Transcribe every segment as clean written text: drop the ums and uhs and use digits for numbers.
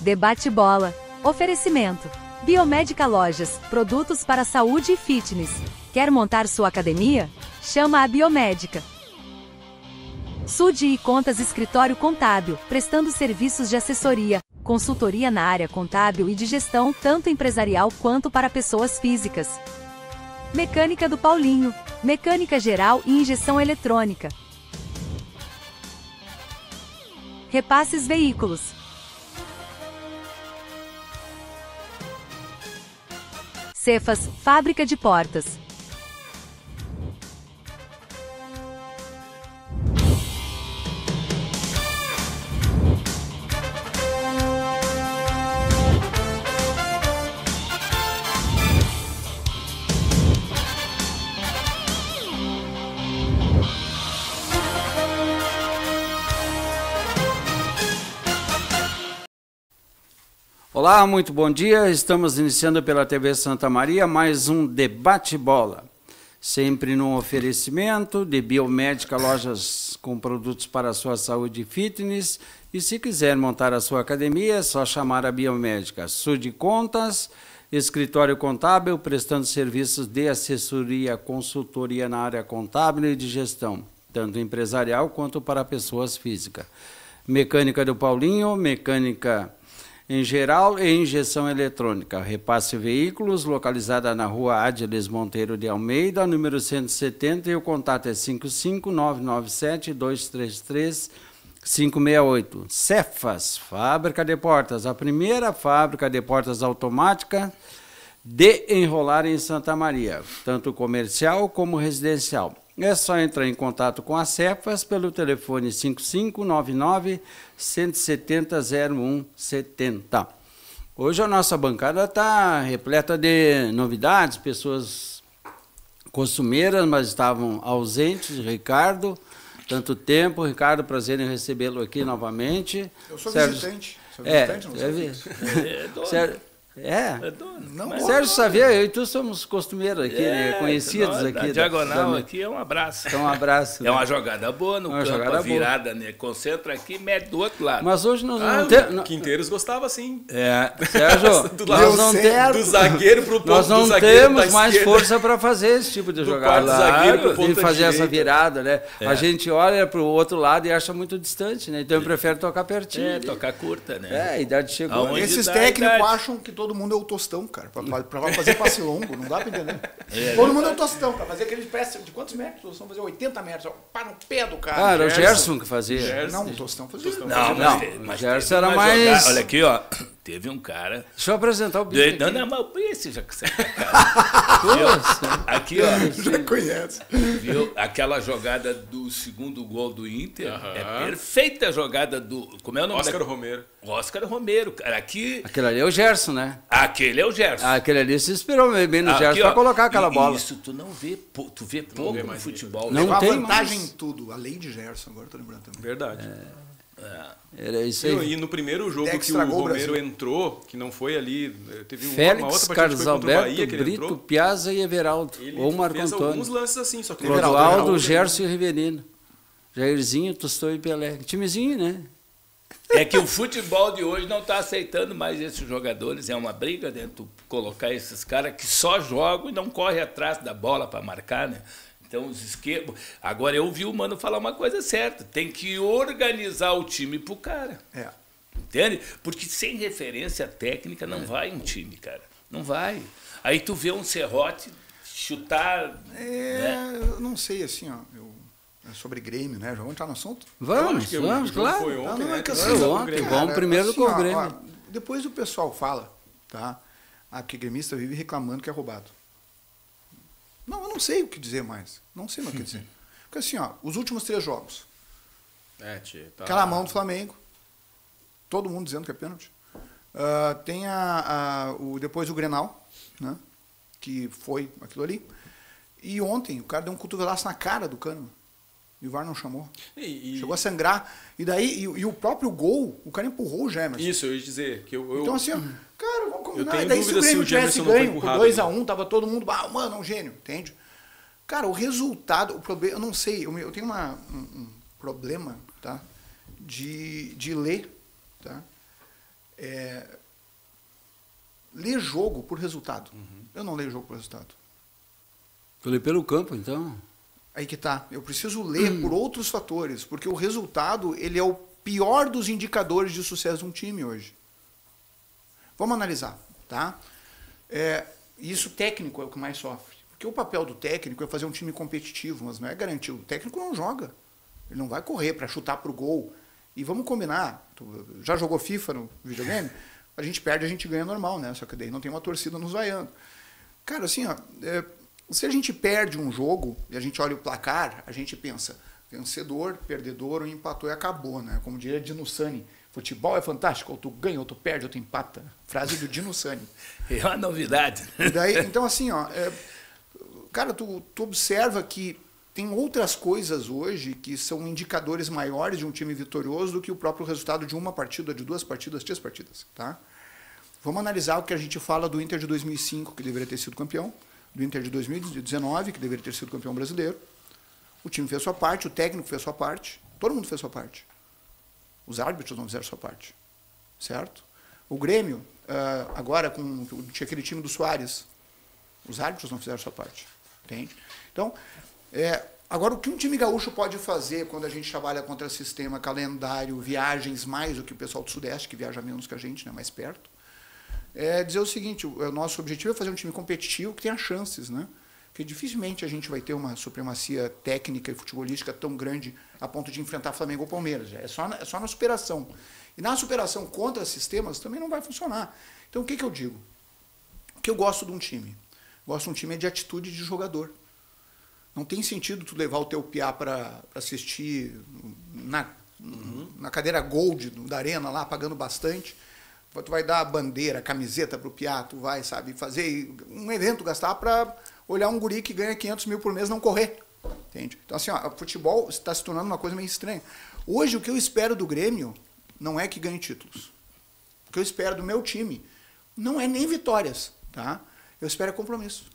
Debate Bola. Oferecimento. Biomédica Lojas, produtos para saúde e fitness. Quer montar sua academia? Chama a Biomédica. Sude e Contas Escritório Contábil, prestando serviços de assessoria, consultoria na área contábil e de gestão, tanto empresarial quanto para pessoas físicas. Mecânica do Paulinho, mecânica geral e injeção eletrônica. Repasses Veículos. Cefas, fábrica de portas. Olá, muito bom dia. Estamos iniciando pela TV Santa Maria mais um Debate Bola. Sempre num oferecimento de Biomédica, lojas com produtos para a sua saúde e fitness. E se quiser montar a sua academia, é só chamar a Biomédica. Sude Contas, escritório contábil, prestando serviços de assessoria, consultoria na área contábil e de gestão, tanto empresarial quanto para pessoas físicas. Mecânica do Paulinho, mecânica em geral e injeção eletrônica. Repasse Veículos, localizada na rua Ádiles Monteiro de Almeida, número 170, e o contato é 55997-233-568. Cefas, fábrica de portas, a primeira fábrica de portas automática de enrolar em Santa Maria, tanto comercial como residencial. É só entrar em contato com a Cefas pelo telefone 5599-170-0170. Hoje a nossa bancada está repleta de novidades, pessoas costumeiras, mas estavam ausentes. Ricardo, tanto tempo. Ricardo, prazer em recebê-lo aqui novamente. Eu sou Sérgio... visitante. Sou visitante, não sou Sérgio... É não, Sérgio Xavier, eu e tu somos costumeiros aqui, né? Conhecidos nós, aqui. Diagonal aqui é um abraço. Então, um abraço. É uma jogada boa no campo, jogada a virada, né? Concentra aqui e mete do outro lado. Mas hoje nós não temos... Quinteiros gostava assim. Sérgio, nós não temos... Do zagueiro pro ponto, nós não temos mais força para fazer esse tipo de jogada. Zagueiro pro ponto e fazer direita. Essa virada, né? A gente olha para o outro lado e acha muito distante, né? Então eu prefiro tocar pertinho. Tocar curta, né? A idade chegou. Aonde Esses dá técnicos idade. acham que todo mundo é o tostão, cara, pra fazer passe longo, não dá pra entender. Todo mundo é o tostão, pra fazer aqueles pés de quantos metros? Nós vamos fazer 80 metros, para no pé do cara. Era o Gerson que fazia. Não, o tostão fazia. Mas Gerson era Uma mais... jogada- Olha aqui, ó. Teve um cara... Deixa eu apresentar o bicho Não, aqui. não, mas esse já que você Nossa. Aqui, ó. Já conhece. Viu? Aquela jogada do segundo gol do Inter é perfeita a jogada do... Como é o nome? Óscar Romero. Oscar Romero, cara. Aqui... Aquele ali é o Gerson, né? Aquele é o Gerson. Aquele ali se inspirou bem no Aqui, Gerson ó, para colocar aquela bola. Isso, tu não vê, tu vê pouco vê no mais futebol. Não Levou a tem vantagem mais. em tudo. A lei de Gerson, agora tô lembrando também. Verdade. Era isso aí. E no primeiro jogo Deck que o estragou o Romero Brasil. entrou, que não foi ali, teve uma Félix, outra partida Carlos que foi contra o Bahia, Alberto, que ele Brito, entrou. Piazza e Everaldo. Ele Ou Marco fez Antônio. alguns lances assim, só que Clodoaldo, Gerson e Riverino. Jairzinho, Tostão e Pelé. Timezinho, né? É que o futebol de hoje não está aceitando mais esses jogadores. É uma briga dentro colocar esses caras que só jogam e não correm atrás da bola para marcar, né? Então, os esquemas... Agora, eu ouvi o Mano falar uma coisa certa. Tem que organizar o time pro cara. É. Entende? Porque sem referência técnica não vai um time, cara. Não vai. Aí tu vê um serrote chutar... né? Eu não sei, assim, ó. Sobre Grêmio, né? Já vamos entrar no assunto? Vamos, claro. Foi ontem, Não, é né? que Foi assim, ontem, cara, vamos primeiro assim, com o ó, Grêmio. ó, depois o pessoal fala, tá? Que gremista vive reclamando que é roubado. Não, eu não sei o que dizer mais. Não sei mais o que dizer. Porque assim, ó, os últimos 3 jogos. Aquela mão do Flamengo. Todo mundo dizendo que é pênalti. Tem depois o Grenal, né? Que foi aquilo ali. E ontem o cara deu um cotovelaço na cara do Kahneman. E o VAR não chamou. Chegou a sangrar. E daí, e o próprio gol, o cara empurrou o Gemerson. Isso, eu ia dizer. Que eu Então assim, ó, cara, vamos combinar. tenho E daí se o dúvida se Grêmio o tivesse Gemerson não foi ganho por empurrado, 2-1, tava todo mundo, mano, é um gênio, entende? Cara, o resultado, o problema, eu não sei, eu tenho um problema, tá? De ler, tá? ler jogo por resultado. Eu não leio jogo por resultado. Tu lê pelo campo, então? Aí que tá. Eu preciso ler por outros fatores, porque o resultado ele é o pior dos indicadores de sucesso de um time hoje. Vamos analisar, tá? Isso técnico é o que mais sofre. Porque o papel do técnico é fazer um time competitivo, mas não é garantido. O técnico não joga. Ele não vai correr para chutar pro gol. E vamos combinar. Tu já jogou FIFA no videogame? A gente perde, a gente ganha normal, né? Só que daí não tem uma torcida nos vaiando. Cara, assim, ó, se a gente perde um jogo e a gente olha o placar, a gente pensa vencedor, perdedor, ou empatou e acabou, né? Como diria Dino Sani, futebol é fantástico, ou tu ganha, ou tu perde, ou tu empata. Frase do Dino Sani. É uma novidade. E daí, então, assim, ó, cara, tu observa que tem outras coisas hoje que são indicadores maiores de um time vitorioso do que o próprio resultado de uma partida, de 2 partidas, 3 partidas, tá? Vamos analisar o que a gente fala do Inter de 2005, que deveria ter sido campeão, do Inter de 2019, que deveria ter sido campeão brasileiro. O time fez sua parte, o técnico fez sua parte, todo mundo fez sua parte. Os árbitros não fizeram sua parte, certo? O Grêmio, agora tinha aquele time do Soares, os árbitros não fizeram sua parte, entende? Então, agora o que um time gaúcho pode fazer quando a gente trabalha contra sistema, calendário, viagens, mais do que o pessoal do Sudeste, que viaja menos que a gente, né, mais perto, é dizer o seguinte: o nosso objetivo é fazer um time competitivo que tenha chances, né? Porque dificilmente a gente vai ter uma supremacia técnica e futebolística tão grande a ponto de enfrentar Flamengo ou Palmeiras. É só na superação. E na superação contra sistemas também não vai funcionar. Então o que eu digo? O que eu gosto de um time? Gosto de um time de atitude de jogador. Não tem sentido tu levar o teu piá para assistir na cadeira Gold da Arena lá, pagando bastante. Tu vai dar bandeira, camiseta pro piá, tu vai, sabe, fazer um evento, gastar para olhar um guri que ganha 500 mil por mês não correr. Entende? Então, assim, ó, o futebol está se tornando uma coisa meio estranha. Hoje, o que eu espero do Grêmio não é que ganhe títulos. O que eu espero do meu time não é nem vitórias, tá? Eu espero compromisso.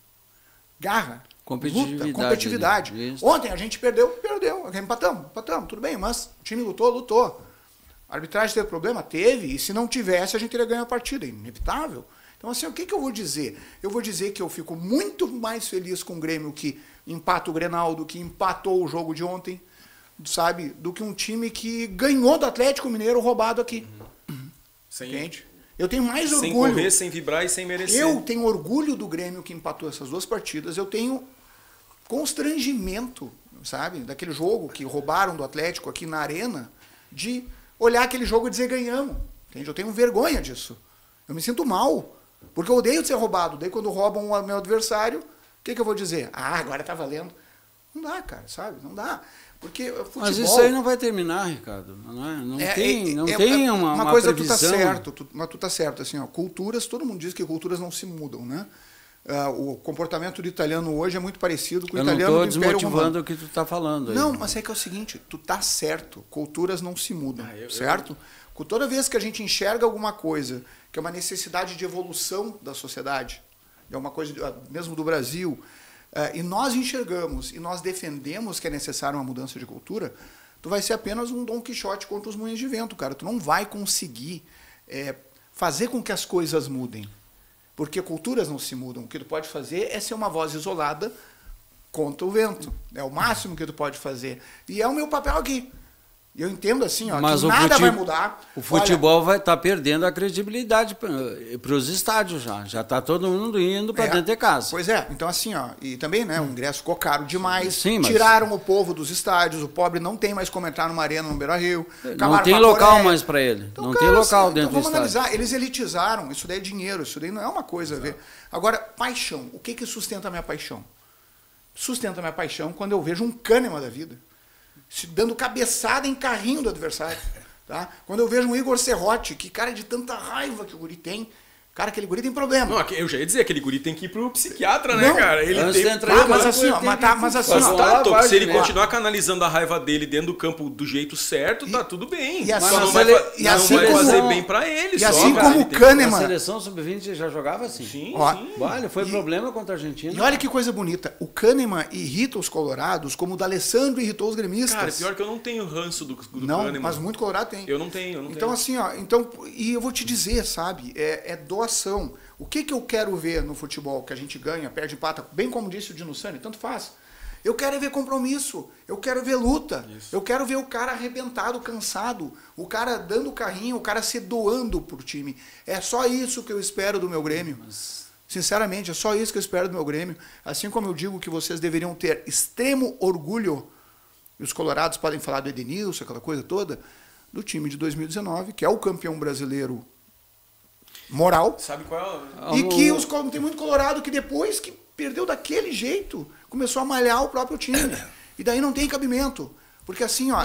Garra, luta, competitividade. Né? Ontem a gente perdeu, empatamos, tudo bem, mas o time lutou. A arbitragem teve problema? Teve, e se não tivesse, a gente teria ganho a partida, inevitável. Então, assim, o que eu vou dizer? Eu vou dizer que eu fico muito mais feliz com o Grêmio que empata o Grenal, do que empatou o jogo de ontem, sabe? Do que um time que ganhou do Atlético Mineiro roubado aqui. Entende? Eu tenho mais orgulho. Sem correr, sem vibrar e sem merecer. Eu tenho orgulho do Grêmio que empatou essas 2 partidas. Eu tenho constrangimento, sabe? Daquele jogo que roubaram do Atlético aqui na Arena, de olhar aquele jogo e dizer ganhamos. Entende? Eu tenho vergonha disso. Eu me sinto mal. Porque eu odeio de ser roubado. Daí quando roubam o meu adversário, o que eu vou dizer? Agora tá valendo. Não dá, cara, sabe? Não dá. Porque futebol... Mas isso aí não vai terminar, Ricardo. Não tem uma coisa. previsão. Tu tá certo, mas tu tá certo. Assim, ó, culturas, todo mundo diz que culturas não se mudam, né? O comportamento do italiano hoje é muito parecido com o italiano do Império Romano. Eu não estou desmotivando o que tu está falando. Não, mas é que é o seguinte, tu tá certo, culturas não se mudam, certo? Toda vez que a gente enxerga alguma coisa que é uma necessidade de evolução da sociedade, é uma coisa mesmo do Brasil, e nós enxergamos e nós defendemos que é necessária uma mudança de cultura, tu vai ser apenas um Dom Quixote contra os moinhos de vento, cara. Tu não vai conseguir fazer com que as coisas mudem. Porque culturas não se mudam. O que tu pode fazer é ser uma voz isolada contra o vento. É o máximo que tu pode fazer. E é o meu papel aqui. Eu entendo assim, ó, mas que nada vai mudar. O futebol vai estar perdendo a credibilidade para os estádios já. Já está todo mundo indo para dentro de casa. Pois é. Então assim, ó, e também, né, o ingresso ficou caro demais. Sim, mas... Tiraram o povo dos estádios. O pobre não tem mais como entrar numa arena no Beira-Rio. Não tem local mais para ele. Então, não, cara, tem local dentro do estádio. Vamos analisar. Eles elitizaram. Isso daí é dinheiro. Isso daí não é uma coisa a ver. Agora, paixão. O que sustenta a minha paixão? Sustenta a minha paixão quando eu vejo um Kahneman da vida dando cabeçada em carrinho do adversário. Tá? Quando eu vejo um Igor Serrote, que cara de tanta raiva que o guri tem, Cara, aquele guri tem problema. Não, eu já ia dizer, aquele guri tem que ir pro psiquiatra, né, Não, cara? Ele antes tem de entrar, mas assim, ó, se ele continuar canalizando a raiva dele dentro do campo do jeito certo, tá tudo bem. E assim, só não vai fazer bem pra ele. E assim como o Kahneman... A seleção sub-20 já jogava assim. Sim, sim. Olha, foi problema contra a Argentina. E olha que coisa bonita. O Kahneman irrita os colorados como o D'Alessandro irritou os gremistas. Cara, pior que eu não tenho ranço do não, Kahneman. mas muito colorado tem. Eu não tenho. Então assim, ó, e eu vou te dizer, sabe, é doação. O que eu quero ver no futebol que a gente ganha, perde, empata, bem como disse o Dino Sani, tanto faz. Eu quero ver compromisso, eu quero ver luta, eu quero ver o cara arrebentado, cansado, o cara dando o carrinho, o cara se doando pro time. É só isso que eu espero do meu Grêmio. Sinceramente, é só isso que eu espero do meu Grêmio. Assim como eu digo que vocês deveriam ter extremo orgulho, e os colorados podem falar do Edenilson, aquela coisa toda, do time de 2019, que é o campeão brasileiro moral. Sabe qual é? E que tem muito colorado que depois que perdeu daquele jeito, começou a malhar o próprio time. E daí não tem cabimento. Porque assim, ó,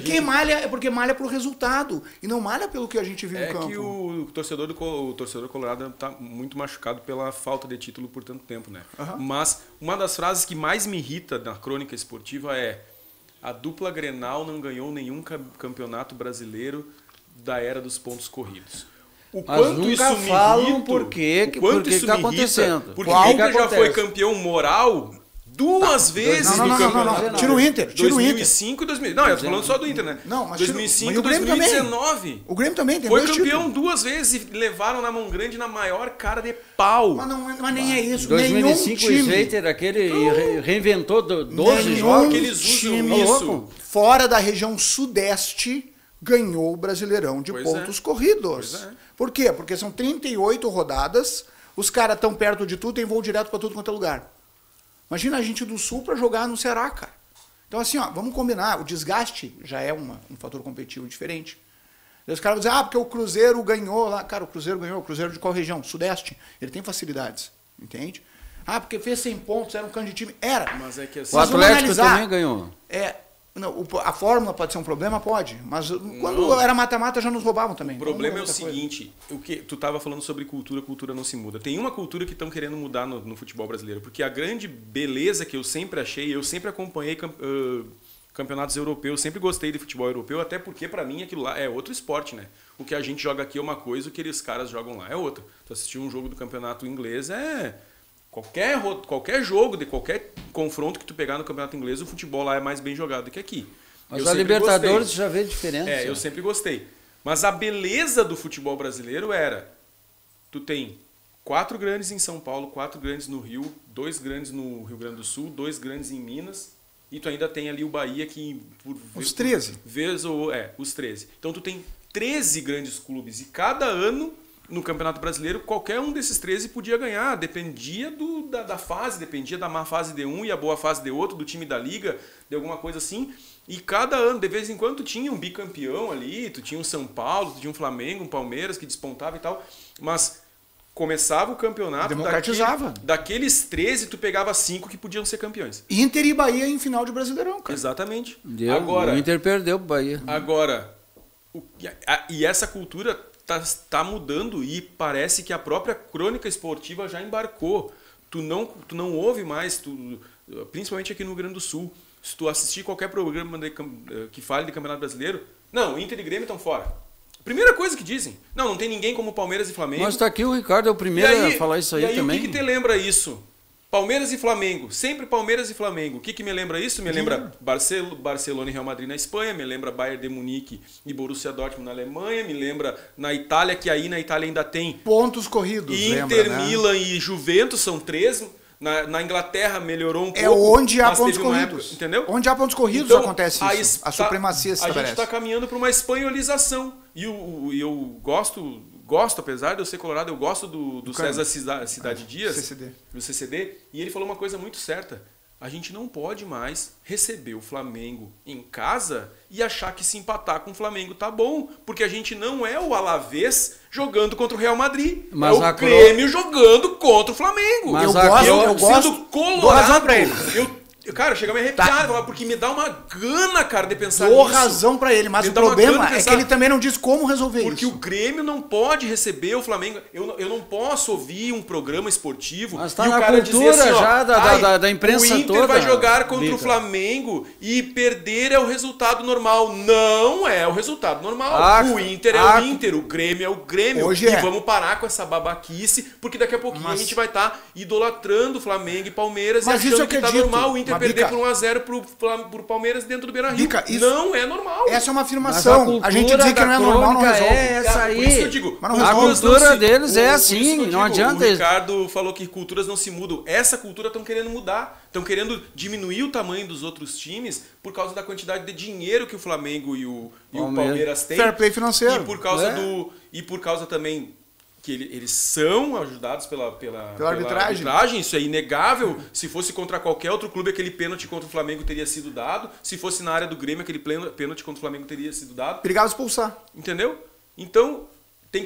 quem malha é porque malha pro resultado. E não malha pelo que a gente viu no campo. É que o torcedor colorado tá muito machucado pela falta de título por tanto tempo, né? Uhum. Mas uma das frases que mais me irrita na crônica esportiva é: a dupla Grenal não ganhou nenhum campeonato brasileiro da era dos pontos corridos. O Mas quanto nunca isso me falam irrita, por quê, o quanto que isso tá me irrita, acontecendo. porque Qual o que Inter já foi acontece? campeão moral duas vezes Não, no campeonato. não. Tira o Inter. 2005 e 2000. Não, eu tô falando só do Inter, né? Não, mas 2005 e mas o Grêmio 2019. O Grêmio também tem Foi dois campeão títulos. duas vezes e levaram na mão grande na maior cara de pau. Mas nem é isso. 2005 nenhum o time, Sveiter, aquele reinventou 12 nenhum jogos. que eles usam time isso. fora da região sudeste ganhou o Brasileirão de Pois pontos corridos. Pois é. Por quê? Porque são 38 rodadas, os caras estão perto de tudo, tem voo direto para tudo quanto é lugar. Imagina a gente do Sul para jogar no Ceará, cara. Então assim, ó, vamos combinar, o desgaste já é um fator competitivo diferente. Daí os caras vão dizer, porque o Cruzeiro ganhou lá. Cara, o Cruzeiro ganhou, o Cruzeiro de qual região? Sudeste. Ele tem facilidades, entende? Porque fez 100 pontos, era um canto de time. Era. Mas é que assim, O Atlético também ganhou. Não, a fórmula pode ser um problema? Pode. Mas quando era mata-mata já nos roubavam também. o problema é o seguinte, o que tu estava falando sobre cultura não se muda. Tem uma cultura que estão querendo mudar no futebol brasileiro, porque a grande beleza que eu sempre achei, eu sempre acompanhei campeonatos europeus, sempre gostei de futebol europeu, até porque para mim aquilo lá é outro esporte, né? O que a gente joga aqui é uma coisa, o que eles caras jogam lá é outra. Tu assistir um jogo do campeonato inglês qualquer jogo, de qualquer confronto que tu pegar no campeonato inglês, o futebol lá é mais bem jogado do que aqui. Mas a Libertadores já vê diferença. Eu sempre gostei. Mas a beleza do futebol brasileiro era: tu tem 4 grandes em São Paulo, 4 grandes no Rio, 2 grandes no Rio Grande do Sul, 2 grandes em Minas, e tu ainda tem ali o Bahia que... Os 13. Os 13. Então tu tem 13 grandes clubes, e cada ano no Campeonato Brasileiro, qualquer um desses 13 podia ganhar. Dependia da fase, dependia da má fase de um e a boa fase de outro, do time da liga, de alguma coisa assim. E cada ano, de vez em quando, tu tinha um bicampeão ali, tu tinha um São Paulo, tu tinha um Flamengo, um Palmeiras que despontava e tal. Mas começava o campeonato, democratizava. Daqueles 13, tu pegava 5 que podiam ser campeões. Inter e Bahia em final de Brasileirão, cara. Exatamente. O Inter perdeu pro Bahia. Agora, e essa cultura tá mudando, e parece que a própria crônica esportiva já embarcou. Tu não ouve mais, principalmente aqui no Rio Grande do Sul, se tu assistir qualquer programa que fale de Campeonato Brasileiro, não, Inter e Grêmio estão fora. Primeira coisa que dizem, não tem ninguém como Palmeiras e Flamengo. Mas tá aqui o Ricardo, é o primeiro a falar isso aí também. O que te lembra isso? Palmeiras e Flamengo, sempre Palmeiras e Flamengo. O que me lembra isso? Me lembra Barcelona e Real Madrid na Espanha, me lembra Bayern de Munique e Borussia Dortmund na Alemanha, me lembra na Itália, que aí na Itália ainda tem pontos corridos. Inter, Milan e Juventus, são 3. Na Inglaterra melhorou um pouco. É onde há pontos corridos. Época, entendeu? Onde há pontos corridos então, acontece isso. A supremacia se estabelece. A gente está caminhando para uma espanholização. E eu gosto, apesar de eu ser colorado, eu gosto do César Cidade Dias, do CCD, e ele falou uma coisa muito certa. A gente não pode mais receber o Flamengo em casa e achar que se empatar com o Flamengo tá bom, porque a gente não é o Alavés jogando contra o Real Madrid, mas é o Grêmio jogando contra o Flamengo. Mas eu gosto sendo colorado, Cara, chega a me arrepiar, porque me dá uma gana, cara, de pensar Dou nisso. razão pra ele, mas Me o dá uma problema gana de é pensar. que ele também não diz como resolver Porque isso. o Grêmio não pode receber o Flamengo. Eu não posso ouvir um programa esportivo Mas tá e o na cara cultura dizer assim, ó, já da imprensa o Inter toda, vai jogar contra Bica. o Flamengo e perder é o resultado normal. Não é o resultado normal. O Inter é o Inter, o Grêmio é o Grêmio. Hoje e é. vamos parar com essa babaquice, porque daqui a pouquinho a Mas- gente vai estar idolatrando Flamengo e Palmeiras Mas e isso achando eu que tá acredito. normal o Inter Mas, perder Bica, por 1-0 pro Palmeiras dentro do Beira-Rio. Bica, isso- Não é normal. Essa é uma Mas afirmação. A gente dizer que não é normal não resolve. É essa Por isso que eu aí. digo, Mas não A resolve. cultura deles é por assim, isso que eu não digo, adianta O isso. Ricardo falou que culturas não se mudam. Essa cultura estão querendo mudar. Estão querendo diminuir o tamanho dos outros times por causa da quantidade de dinheiro que o Flamengo e o Palmeiras têm. Fair play financeiro. E por causa também que eles são ajudados pela arbitragem. Isso é inegável. Se fosse contra qualquer outro clube, aquele pênalti contra o Flamengo teria sido dado. Se fosse na área do Grêmio, aquele pênalti contra o Flamengo teria sido dado. Perigoso expulsar. Entendeu? Então, tem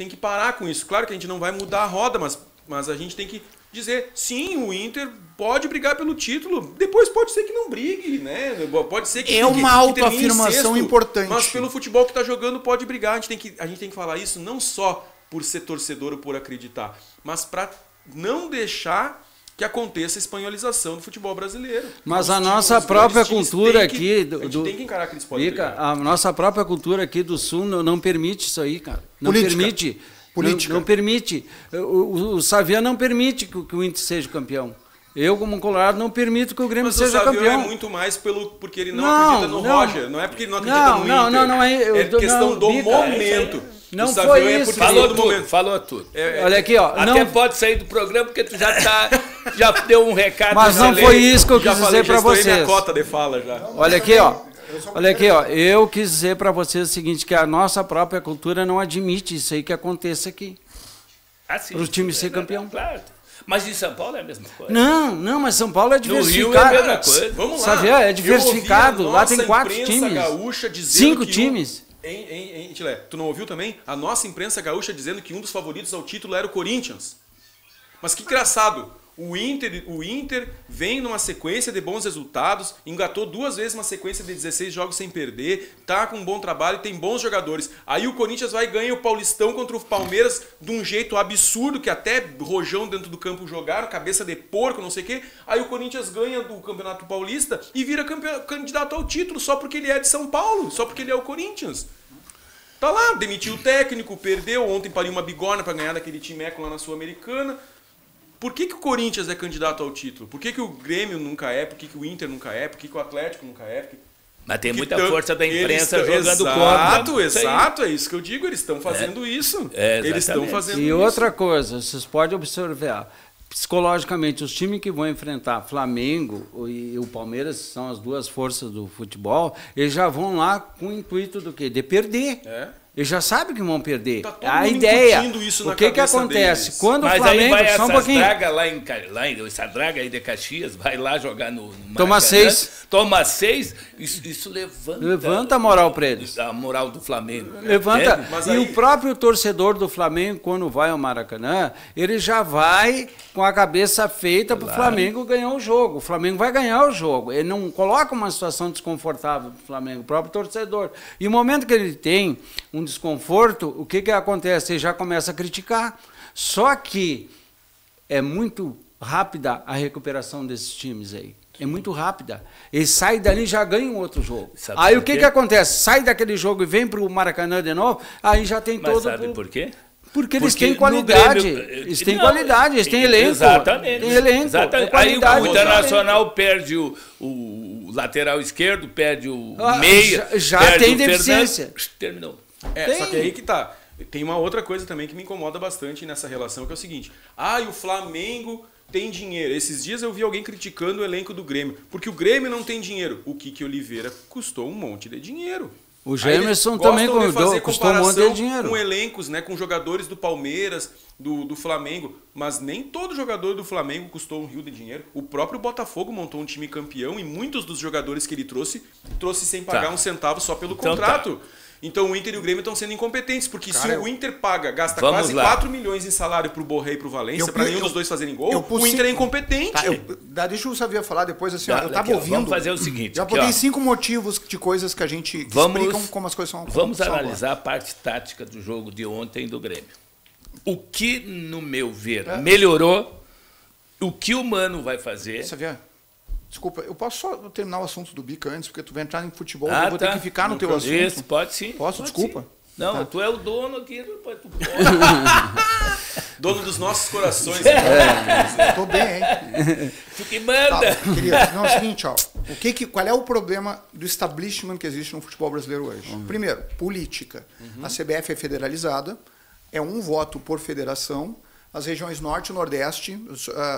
que parar com isso. Claro que a gente não vai mudar a roda, mas a gente tem que dizer, sim, o Inter pode brigar pelo título, depois pode ser que não brigue, né? Pode ser que É fique- uma que autoafirmação termine em sexto, importante. Mas pelo futebol que tá jogando pode brigar. A gente tem que falar isso não só por ser torcedor ou por acreditar, mas para não deixar que aconteça a espanholização do futebol brasileiro. Mas Os a times- nossa os própria grandes times cultura têm que- aqui a gente tem que encarar que eles podem Bica, brigar. a nossa própria cultura aqui do Sul não permite isso aí, cara. Não Política. permite. Política. Não permite. O Xavier não permite que o Inter seja campeão. Eu, como colorado, não permito que o Grêmio Mas o seja Savio campeão. é muito mais porque ele não, Não, acredita no não. Roger. Não é porque ele não acredita no Inter. Não, é questão não, do Bica, momento. Não O Savio foi é isso, porque Falou todo tudo, momento. falou tudo. Olha aqui, ó. Até Não, pode sair do programa porque tu já deu um recado. mas não excelente. foi isso que eu Já quis falei, dizer para já estourei minha vocês. cota de fala já. Olha aqui, ó. Olha aqui, ó. Eu quis dizer para vocês o seguinte, que a nossa própria cultura não admite isso aí que aconteça aqui. Assim, Para o time ser campeão. Claro. Mas em São Paulo é a mesma coisa. Não, mas São Paulo é No Rio é a diversificado. mesma coisa. Vamos lá. Xavier, é Eu diversificado. ouvi a Lá tem nossa 4 imprensa times. Gaúcha dizendo 5 que times. Hein, Tilé, tu não ouviu também? A nossa imprensa gaúcha dizendo que um dos favoritos ao título era o Corinthians. Mas que engraçado. O Inter vem numa sequência de bons resultados, engatou 2 vezes uma sequência de 16 jogos sem perder, tá com um bom trabalho, tem bons jogadores. Aí o Corinthians vai e ganha o Paulistão contra o Palmeiras de um jeito absurdo, que até rojão dentro do campo jogaram, cabeça de porco, não sei o quê. Aí o Corinthians ganha do Campeonato Paulista e vira candidato ao título só porque ele é de São Paulo, só porque ele é o Corinthians. Tá lá, demitiu o técnico, perdeu, ontem pariu uma bigorna pra ganhar daquele timeco lá na Sul-Americana. Por que o Corinthians é candidato ao título? Por que o Grêmio nunca é? Por que o Inter nunca é? Por que o Atlético nunca é? Mas tem Porque muita força da imprensa eles jogando exato, contra. Isso aí. Exato, é isso que eu digo. Eles estão fazendo isso. Eles estão exatamente. fazendo E isso. outra coisa, vocês podem observar, psicologicamente, os times que vão enfrentar Flamengo e o Palmeiras, que são as duas forças do futebol, eles já vão lá com o intuito do quê? De perder. É. Eles já sabem que vão perder. Tá todo A mundo ideia, incutindo isso o na que cabeça acontece? deles. Quando Mas o Flamengo, aí vai só um essa pouquinho, draga essa draga aí de Caxias, vai lá jogar no Toma Maracanã, 6. Toma 6, isso levanta a moral para eles. a moral do Flamengo. Levanta. Entende? Mas E aí- o próprio torcedor do Flamengo, quando vai ao Maracanã, ele já vai com a cabeça feita para o Flamengo ganhar o jogo. O Flamengo vai ganhar o jogo. Ele não coloca uma situação desconfortável para o Flamengo, o próprio torcedor. E no momento que ele tem um desconforto, o que acontece? Ele já começa a criticar. Só que é muito rápida a recuperação desses times aí. É muito rápida. Eles saem dali e já ganham outro jogo. Sabe Aí por o que quê? acontece? Sai daquele jogo e vem para o Maracanã de novo, aí já tem Mas todo... sabe por quê? Porque eles Porque têm no qualidade. Grêmio- Eles têm Não, qualidade, eles têm elenco. Exatamente. Tem elenco. Exatamente. É qualidade, Aí o tem Internacional perde o lateral esquerdo, perde o Ah, meia. já perde tem o Fernando. deficiência. Terminou. Tem. Só que aí que tá. Tem uma outra coisa também que me incomoda bastante nessa relação, que é o seguinte. E o Flamengo tem dinheiro. Esses dias eu vi alguém criticando o elenco do Grêmio. Porque o Grêmio não tem dinheiro. O Kiki Oliveira custou um monte de dinheiro. O Aí eles Gemerson gostam também de fazer custou um monte de comparação dinheiro. com elencos, né, com jogadores do Palmeiras, do Flamengo, mas nem todo jogador do Flamengo custou um rio de dinheiro. O próprio Botafogo montou um time campeão e muitos dos jogadores que ele trouxe sem pagar Tá. um centavo só pelo Então contrato. Então o Inter e o Grêmio estão sendo incompetentes, porque Cara, se o Inter gasta Vamos quase lá. 4 milhões em salário pro Borré e pro Valência, para nenhum dos dois fazerem gol, o Inter é incompetente. Tá, deixa o Xavier falar depois, assim, ó, eu tava Aqui, ó, ouvindo. vamos fazer o seguinte. Já aqui, botei ó. 5 motivos de coisas que a gente que Vamos- explicam como as coisas são. Vamos são analisar a parte tática do jogo de ontem do Grêmio. O que, no meu ver, É. melhorou, o que o Mano vai fazer... Xavier, desculpa, eu posso só terminar o assunto do Bica antes, porque tu vai entrar em futebol, Ah, eu vou tá. ter que ficar no teu assunto. Isso, pode sim. Posso? Pode Desculpa. sim. Não, Tá. tu é o dono aqui, rapaz, tu pode. Dono dos nossos corações. Tô bem, hein? Tu que Tá, manda. querido, não, é o seguinte, ó. Qual é o problema do establishment que existe no futebol brasileiro hoje? Primeiro, política. A CBF é federalizada, é um voto por federação. As regiões norte e nordeste...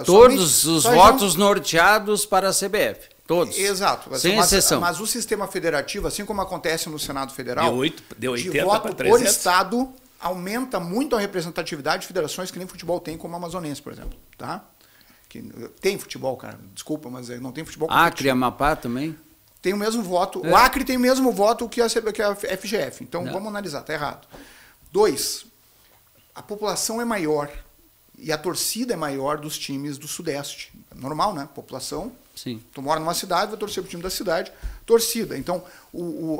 Todos os votos norteados para a CBF. Todos. Exato. Sem exceção. Mas o sistema federativo, assim como acontece no Senado Federal, Deu 80 de voto para por 300. estado, aumenta muito a representatividade de federações que nem futebol tem, como a Amazonense, por exemplo. Tá? Que tem futebol, cara. Desculpa, mas não tem futebol Acre, competitivo. Amapá também? Tem o mesmo voto. O Acre tem o mesmo voto que a FGF. Então, vamos analisar. Tá errado. 2. A população é maior e a torcida é maior dos times do Sudeste. Normal, né? População. Sim. Tu mora numa cidade, vai torcer pro time da cidade. Torcida. Então,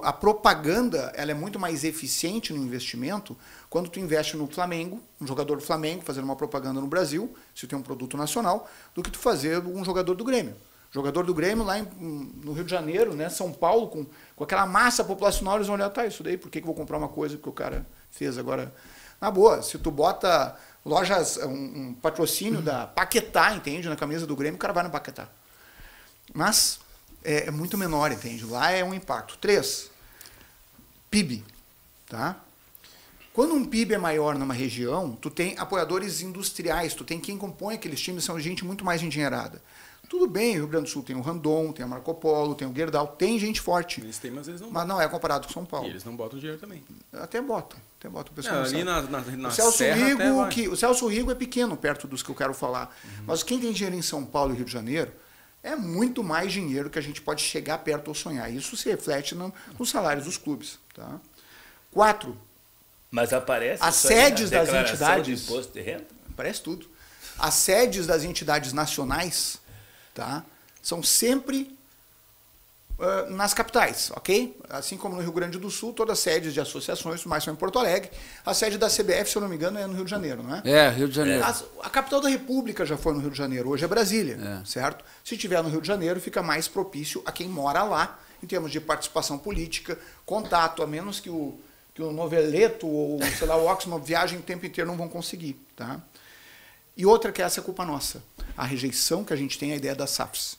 a propaganda ela é muito mais eficiente no investimento quando tu investe no Flamengo, um jogador do Flamengo, fazendo uma propaganda no Brasil, se tu tem um produto nacional, do que tu fazer um jogador do Grêmio. Jogador do Grêmio lá no Rio de Janeiro, né, São Paulo, com aquela massa populacional, eles vão olhar, tá, isso daí, por que eu vou comprar uma coisa que o cara fez agora? Na boa, se tu bota lojas, um patrocínio da Paquetá, entende, na camisa do Grêmio, o cara vai no Paquetá. Mas é muito menor, entende? Lá é um impacto. 3, PIB. Tá? Quando um PIB é maior numa região, tu tem apoiadores industriais, tu tem quem compõe aqueles times, são gente muito mais endinheirada. Tudo bem, o Rio Grande do Sul tem o Randon, tem o Marco Polo, tem o Gerdau, tem gente forte. Eles têm, mas eles não Mas não é comparado com São Paulo. E eles não botam dinheiro também. Até botam. O pessoal Não, não ali sabe. na O Celso Serra até Rigo, vai. o Celso Rigo é pequeno perto dos que eu quero falar. Mas quem tem dinheiro em São Paulo e Rio de Janeiro é muito mais dinheiro que a gente pode chegar perto ou sonhar. Isso se reflete nos salários dos clubes. Tá? 4, Mas aparece As isso aí na sedes das declaração entidades- de imposto de renda? parece tudo. As sedes das entidades nacionais, tá, são sempre nas capitais, ok? Assim como no Rio Grande do Sul, todas as sedes de associações, mais são em Porto Alegre. A sede da CBF, se eu não me engano, é no Rio de Janeiro, não é? É, Rio de Janeiro. A capital da República já foi no Rio de Janeiro, hoje é Brasília, certo? Se tiver no Rio de Janeiro, fica mais propício a quem mora lá, em termos de participação política, contato, a menos que o Noveleto ou, sei lá, o Oxman viajem o tempo inteiro, não vão conseguir, tá? E outra que essa é culpa nossa, a rejeição que a gente tem à ideia das SAFs.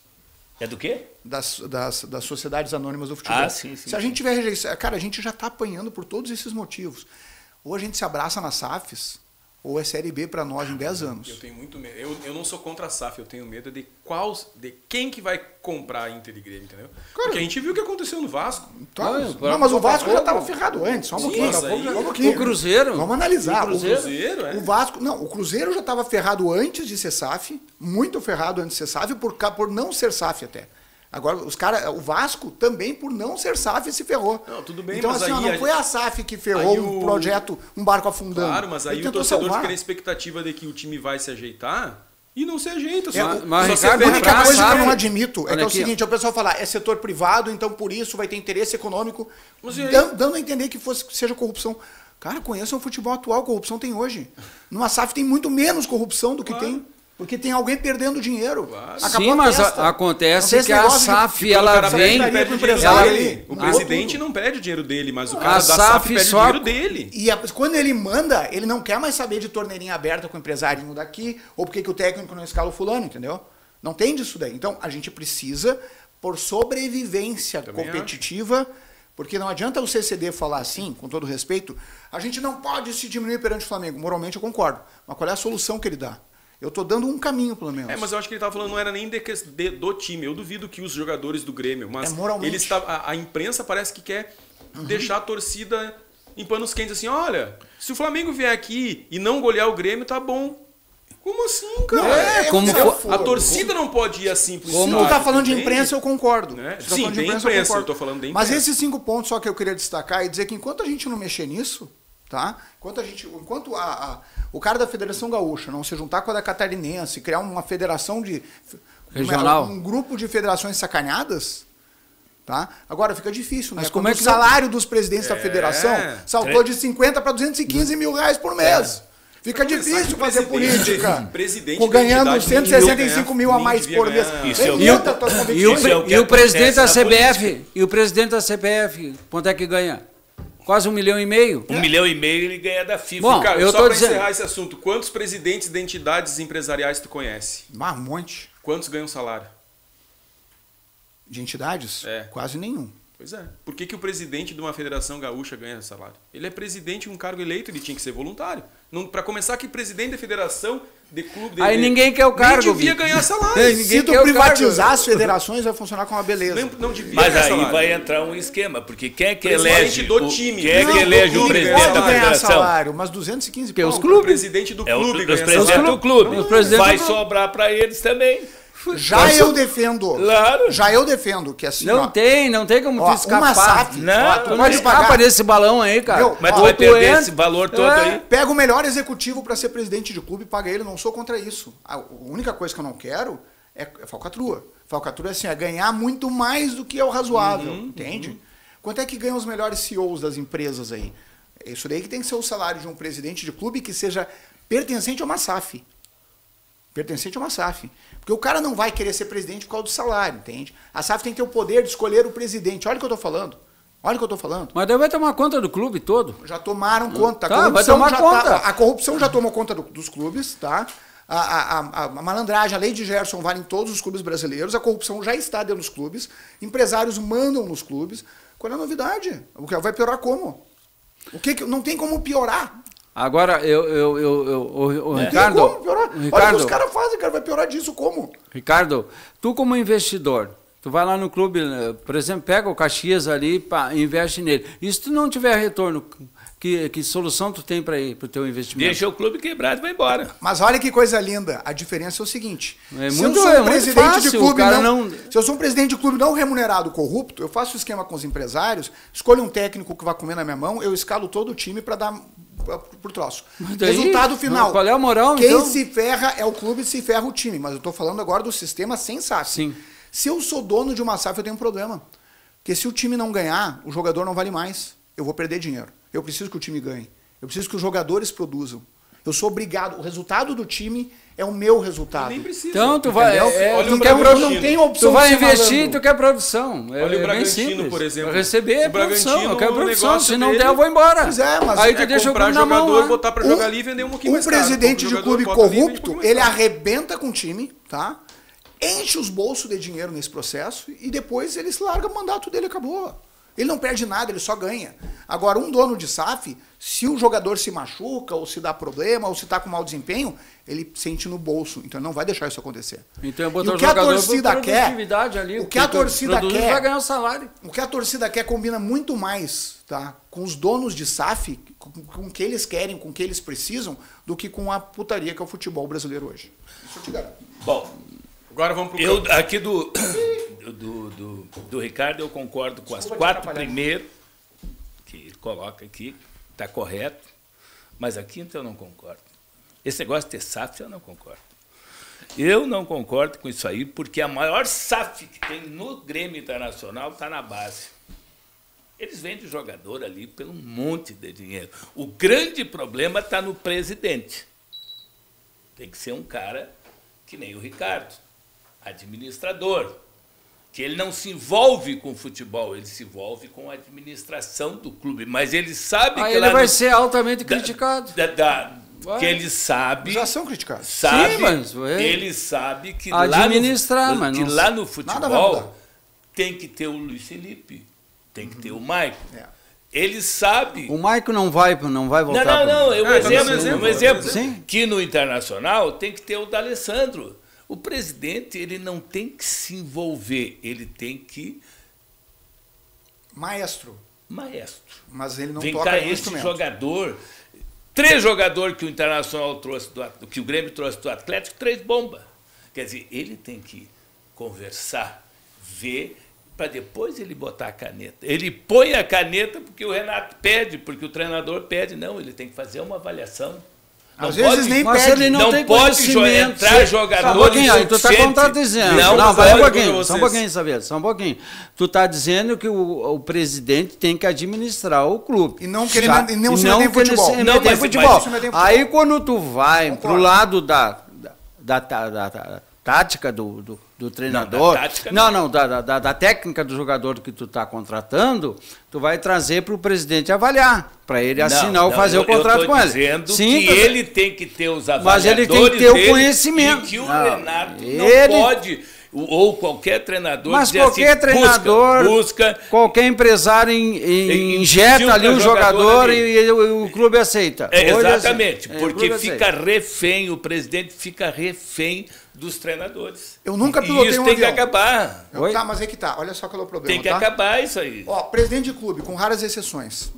É do quê? Das sociedades anônimas do futebol. Ah, sim, sim, Se a gente tiver rejeição... Cara, a gente já está apanhando por todos esses motivos. Ou a gente se abraça nas SAFs, ou é Série B para nós em 10 anos. Eu tenho muito medo. Eu não sou contra a SAF, eu tenho medo de quem que vai comprar Inter e Grêmio, entendeu? Porque a gente viu o que aconteceu no Vasco. Não, mas o Vasco já estava ferrado antes. Só um pouquinho. mas aí- Só um pouquinho. O Cruzeiro? Vamos analisar. O Cruzeiro? Cruzeiro, é. O Vasco... Não, o Cruzeiro já estava ferrado antes de ser SAF, muito ferrado antes de ser SAF, por não ser SAF até. Agora, o Vasco também, por não ser SAF, se ferrou. Não, tudo bem, então, mas assim, ó, aí não a foi a SAF que ferrou aí um projeto, um barco afundando. Claro, mas aí Ele o tentou torcedor salvar. fica na expectativa de que o time vai se ajeitar e não se ajeita. mas, só Ricardo, se A única pra coisa que eu SAF, não admito é olha que é o aqui, seguinte, o pessoal fala, é setor privado, então por isso vai ter interesse econômico, Mas e aí? dando a entender que seja corrupção. Cara, conheçam o futebol atual, corrupção tem hoje. Numa SAF tem muito menos corrupção do que tem. Porque tem alguém perdendo dinheiro. Acabou Sim, a mas festa. Não acontece tem que esse a negócio de- SAF, Quando o ela cara vem... pede pro o dinheiro empresário dele. ali. O Mudou presidente tudo. não pede o dinheiro dele, mas o A cara da SAF SAF pede só- o dinheiro dele. E quando ele manda, ele não quer mais saber de torneirinha aberta com o empresário daqui, ou porque que o técnico não escala o fulano, entendeu? Não tem disso daí. Então, a gente precisa, por sobrevivência Também competitiva, porque não adianta o CCD falar assim, com todo respeito, a gente não pode se diminuir perante o Flamengo. Moralmente eu concordo. Mas qual é a solução que ele dá? Eu estou dando um caminho, pelo menos. Mas eu acho que ele estava falando, não era nem do time. Eu duvido que os jogadores do Grêmio, mas moralmente. a imprensa parece que quer deixar a torcida em panos quentes, assim, olha, se o Flamengo vier aqui e não golear o Grêmio, tá bom. Como assim, cara? como A torcida não pode ir assim pro Se estádio. tu tá falando de entende? imprensa, eu concordo. Né? Se tu tá Sim, falando de tem imprensa, eu imprensa, concordo. eu tô falando de Mas imprensa. esses 5 pontos só que eu queria destacar e dizer que enquanto a gente não mexer nisso, tá? Enquanto o cara da Federação Gaúcha não se juntar com a da Catarinense, criar uma federação de... Regional. Um grupo de federações sacaneadas, tá? Agora fica difícil, né? Mas Como como é o que salário dos presidentes da federação saltou de 50 para 215 mil reais por mês. Fica difícil fazer política. Ganhando 165 mil a mais por mês. E o presidente da CBF, e o presidente da CBF, quanto é que ganha? Quase 1,5 milhão. 1,5 milhão ele ganha da FIFA. Bom, Cara, eu só tô pra dizendo- encerrar esse assunto, quantos presidentes de entidades empresariais tu conhece? Um monte Quantos ganham salário? de entidades, quase nenhum. Pois é. Por que o presidente de uma federação gaúcha ganha salário? Ele é presidente de um cargo eleito, ele tinha que ser voluntário. Para começar, que presidente da federação, de clube... Aí ninguém quer o cargo, Nem devia Vitor. ganhar salário. Ninguém Se tu quer o privatizar cargo. as federações, vai funcionar com uma beleza. Não devia Mas ganhar aí salário. vai entrar um esquema, porque quem é que Presidente elege do time. Quem é Não, que elege do o clube presidente ganha da Pode ganhar federação? salário, mas 215 Que os pau. clubes. O presidente do É clube os ganha presidentes salário. do clube. Os presidentes Vai do clube. sobrar para eles também. Já eu defendo. Claro. Já eu defendo que assim, Não ó, tem como ó, tu escapar. uma SAF, Não, ó, Tu tu não pode escapa pagar. desse balão aí, cara. Meu, Mas ó, tu vai tu perder entra- esse valor todo É. aí. Pega o melhor executivo para ser presidente de clube e paga ele, não sou contra isso. A única coisa que eu não quero é falcatrua. Falcatrua é assim, é ganhar muito mais do que é o razoável, entende? Quanto é que ganham os melhores CEOs das empresas aí? Isso daí que tem que ser o salário de um presidente de clube que seja pertencente a uma SAF. Pertencente a uma SAF. Porque o cara não vai querer ser presidente por causa do salário, entende? A SAF tem que ter o poder de escolher o presidente. Olha o que eu tô falando. Olha o que eu tô falando. Mas daí vai tomar conta do clube todo. Já tomaram conta. Tá, vai tomar conta. A corrupção já tomou conta dos clubes, tá? A malandragem, a lei de Gerson vale em todos os clubes brasileiros. A corrupção já está dentro dos clubes. Empresários mandam nos clubes. Qual é a novidade? Vai piorar como? Não tem como piorar. Agora, o Não Ricardo... tem como piorar. o Olha o Ricardo, que os caras fazem, cara. Vai piorar disso como? Ricardo, tu como investidor, tu vai lá no clube, por exemplo, pega o Caxias ali, pá, investe nele. E se tu não tiver retorno, que solução tu tem para o teu investimento? Deixa o clube quebrado e vai embora. Mas olha que coisa linda. A diferença é o seguinte. É se muito- eu sou é um muito presidente fácil, de o clube cara não, não- se eu sou um presidente de clube não remunerado corrupto, eu faço o esquema com os empresários, escolho um técnico que vai comer na minha mão, eu escalo todo o time para dar por troço. Mas daí, Resultado final. qual é a moral, Quem então? se ferra é o clube, se ferra o time. Mas eu estou falando agora do sistema sem SAF. Sim. Se eu sou dono de uma SAF, eu tenho um problema. Porque se o time não ganhar, o jogador não vale mais. Eu vou perder dinheiro. Eu preciso que o time ganhe. Eu preciso que os jogadores produzam. Eu sou obrigado. O resultado do time é o meu resultado. Nem precisa. Então, tu vai... Entendeu? Olha tu o quer Bragantino. Não tem opção Tu vai de ser investir, malandro. tu quer produção. Olha o bem Bragantino, simples. por exemplo. Receber é O produção, Bragantino, eu quero o produção. negócio Se não dele- der, eu vou embora. Pois é, mas Aí tu é deixa o comprar clube na mão. jogador, né? botar pra jogar ali e vender um pouquinho mais caro. presidente Compra de o jogador, clube bota ali e vende um corrupto, pouquinho mais ele caro. arrebenta com o time, tá? Enche os bolsos de dinheiro nesse processo e depois ele se larga o mandato dele, acabou. Ele não perde nada, ele só ganha. Agora, um dono de SAF, se o jogador se machuca, ou se dá problema, ou se está com mau desempenho, ele sente no bolso. Então, ele não vai deixar isso acontecer. Então, eu E botar o o que a jogador torcida por quer, produtividade ali. o que a torcida produz, quer, vai ganhar o salário. o que a torcida quer combina muito mais, tá? Com os donos de SAF, com o que eles querem, com o que eles precisam, do que com a putaria que é o futebol brasileiro hoje. Isso eu te garanto. Bom, Agora vamos pro eu campo. aqui do Ricardo, eu concordo com as Desculpa te 4 atrapalhar. primeiras que ele coloca aqui, está correto, mas a quinta eu não concordo. Esse negócio de ter SAF eu não concordo. Eu não concordo com isso aí, porque a maior SAF que tem no Grêmio Internacional está na base. Eles vendem jogador ali pelo monte de dinheiro. O grande problema está no presidente. Tem que ser um cara que nem o Ricardo, administrador, que ele não se envolve com o futebol, ele se envolve com a administração do clube, mas ele sabe Aí que ele lá vai no- ser altamente da- criticado. que ele sabe, Já são criticados. sabe, Sim, mas, ele sabe que administrar, mas que não- lá no Nada vai futebol mudar. tem que ter o Luiz Felipe, tem que ter o Maicon. É. Ele sabe. O Maico não vai voltar. Não, pro- um tá exemplo, dando exemplo, um exemplo. Sim. Que no Internacional tem que ter o D'Alessandro. O presidente, ele não tem que se envolver, ele tem que Maestro. maestro. Mas ele não Vem toca cá, nenhum esse instrumento. jogador, 3 jogadores que o Internacional trouxe, que o Grêmio trouxe do Atlético, 3 bombas. Quer dizer, ele tem que conversar, ver, para depois ele botar a caneta. Ele põe a caneta porque o Renato pede, porque o treinador pede. Não, ele tem que fazer uma avaliação. Às vezes nem mas pede. ele Não tem pode entrar jogador. Só um pouquinho, aí tu está contradizendo. Não, vai um pouquinho, só um pouquinho, Saveiro, só um pouquinho. Tu está dizendo que o presidente tem que administrar o clube. E não querer e não se meter em futebol. Não, mas futebol. futebol. Aí quando tu vai pro lado da tática do treinador, da técnica do jogador que tu está contratando, tu vai trazer para o presidente avaliar, para ele assinar ou fazer o contrato com ele. Dizendo que ele tem que ter os avaliadores, mas ele tem que ter o conhecimento. E que o Renato não pode, ou qualquer treinador, mas dizer qualquer assim, treinador, busca, qualquer empresário injeta ali o jogador e o clube aceita. Exatamente, porque fica refém, o presidente fica refém dos treinadores. Eu nunca pilotei isso um tem avião. que acabar. Tá, mas é que tá. Olha só qual é o problema. Tem que tá? acabar isso aí. Ó, presidente de clube, com raras exceções.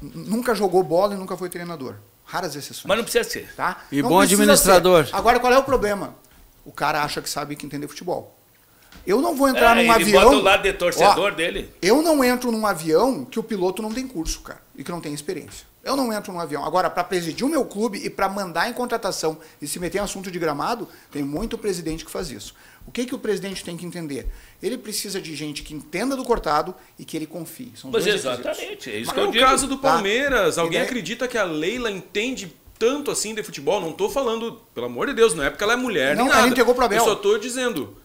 Nunca jogou bola e nunca foi treinador. Raras exceções. Mas não precisa ser. Tá? E não bom administrador. Ser. Agora, qual é o problema? O cara acha que sabe que entender futebol. Eu não vou entrar num ele avião... bota o lado de torcedor dele. Eu não entro num avião que o piloto não tem curso, cara. E que não tem experiência. Eu não entro num avião. Agora, para presidir o meu clube e para mandar em contratação e se meter em assunto de gramado, tem muito presidente que faz isso. O que o presidente tem que entender? Ele precisa de gente que entenda do cortado e que ele confie. São Mas dois exatamente, é isso Mas que eu no digo. caso do Palmeiras, Tá. alguém E daí- acredita que a Leila entende tanto assim de futebol? Não estou falando, pelo amor de Deus, não é porque ela é mulher Não, nem ela nada. entregou pro Abel. Eu só estou dizendo...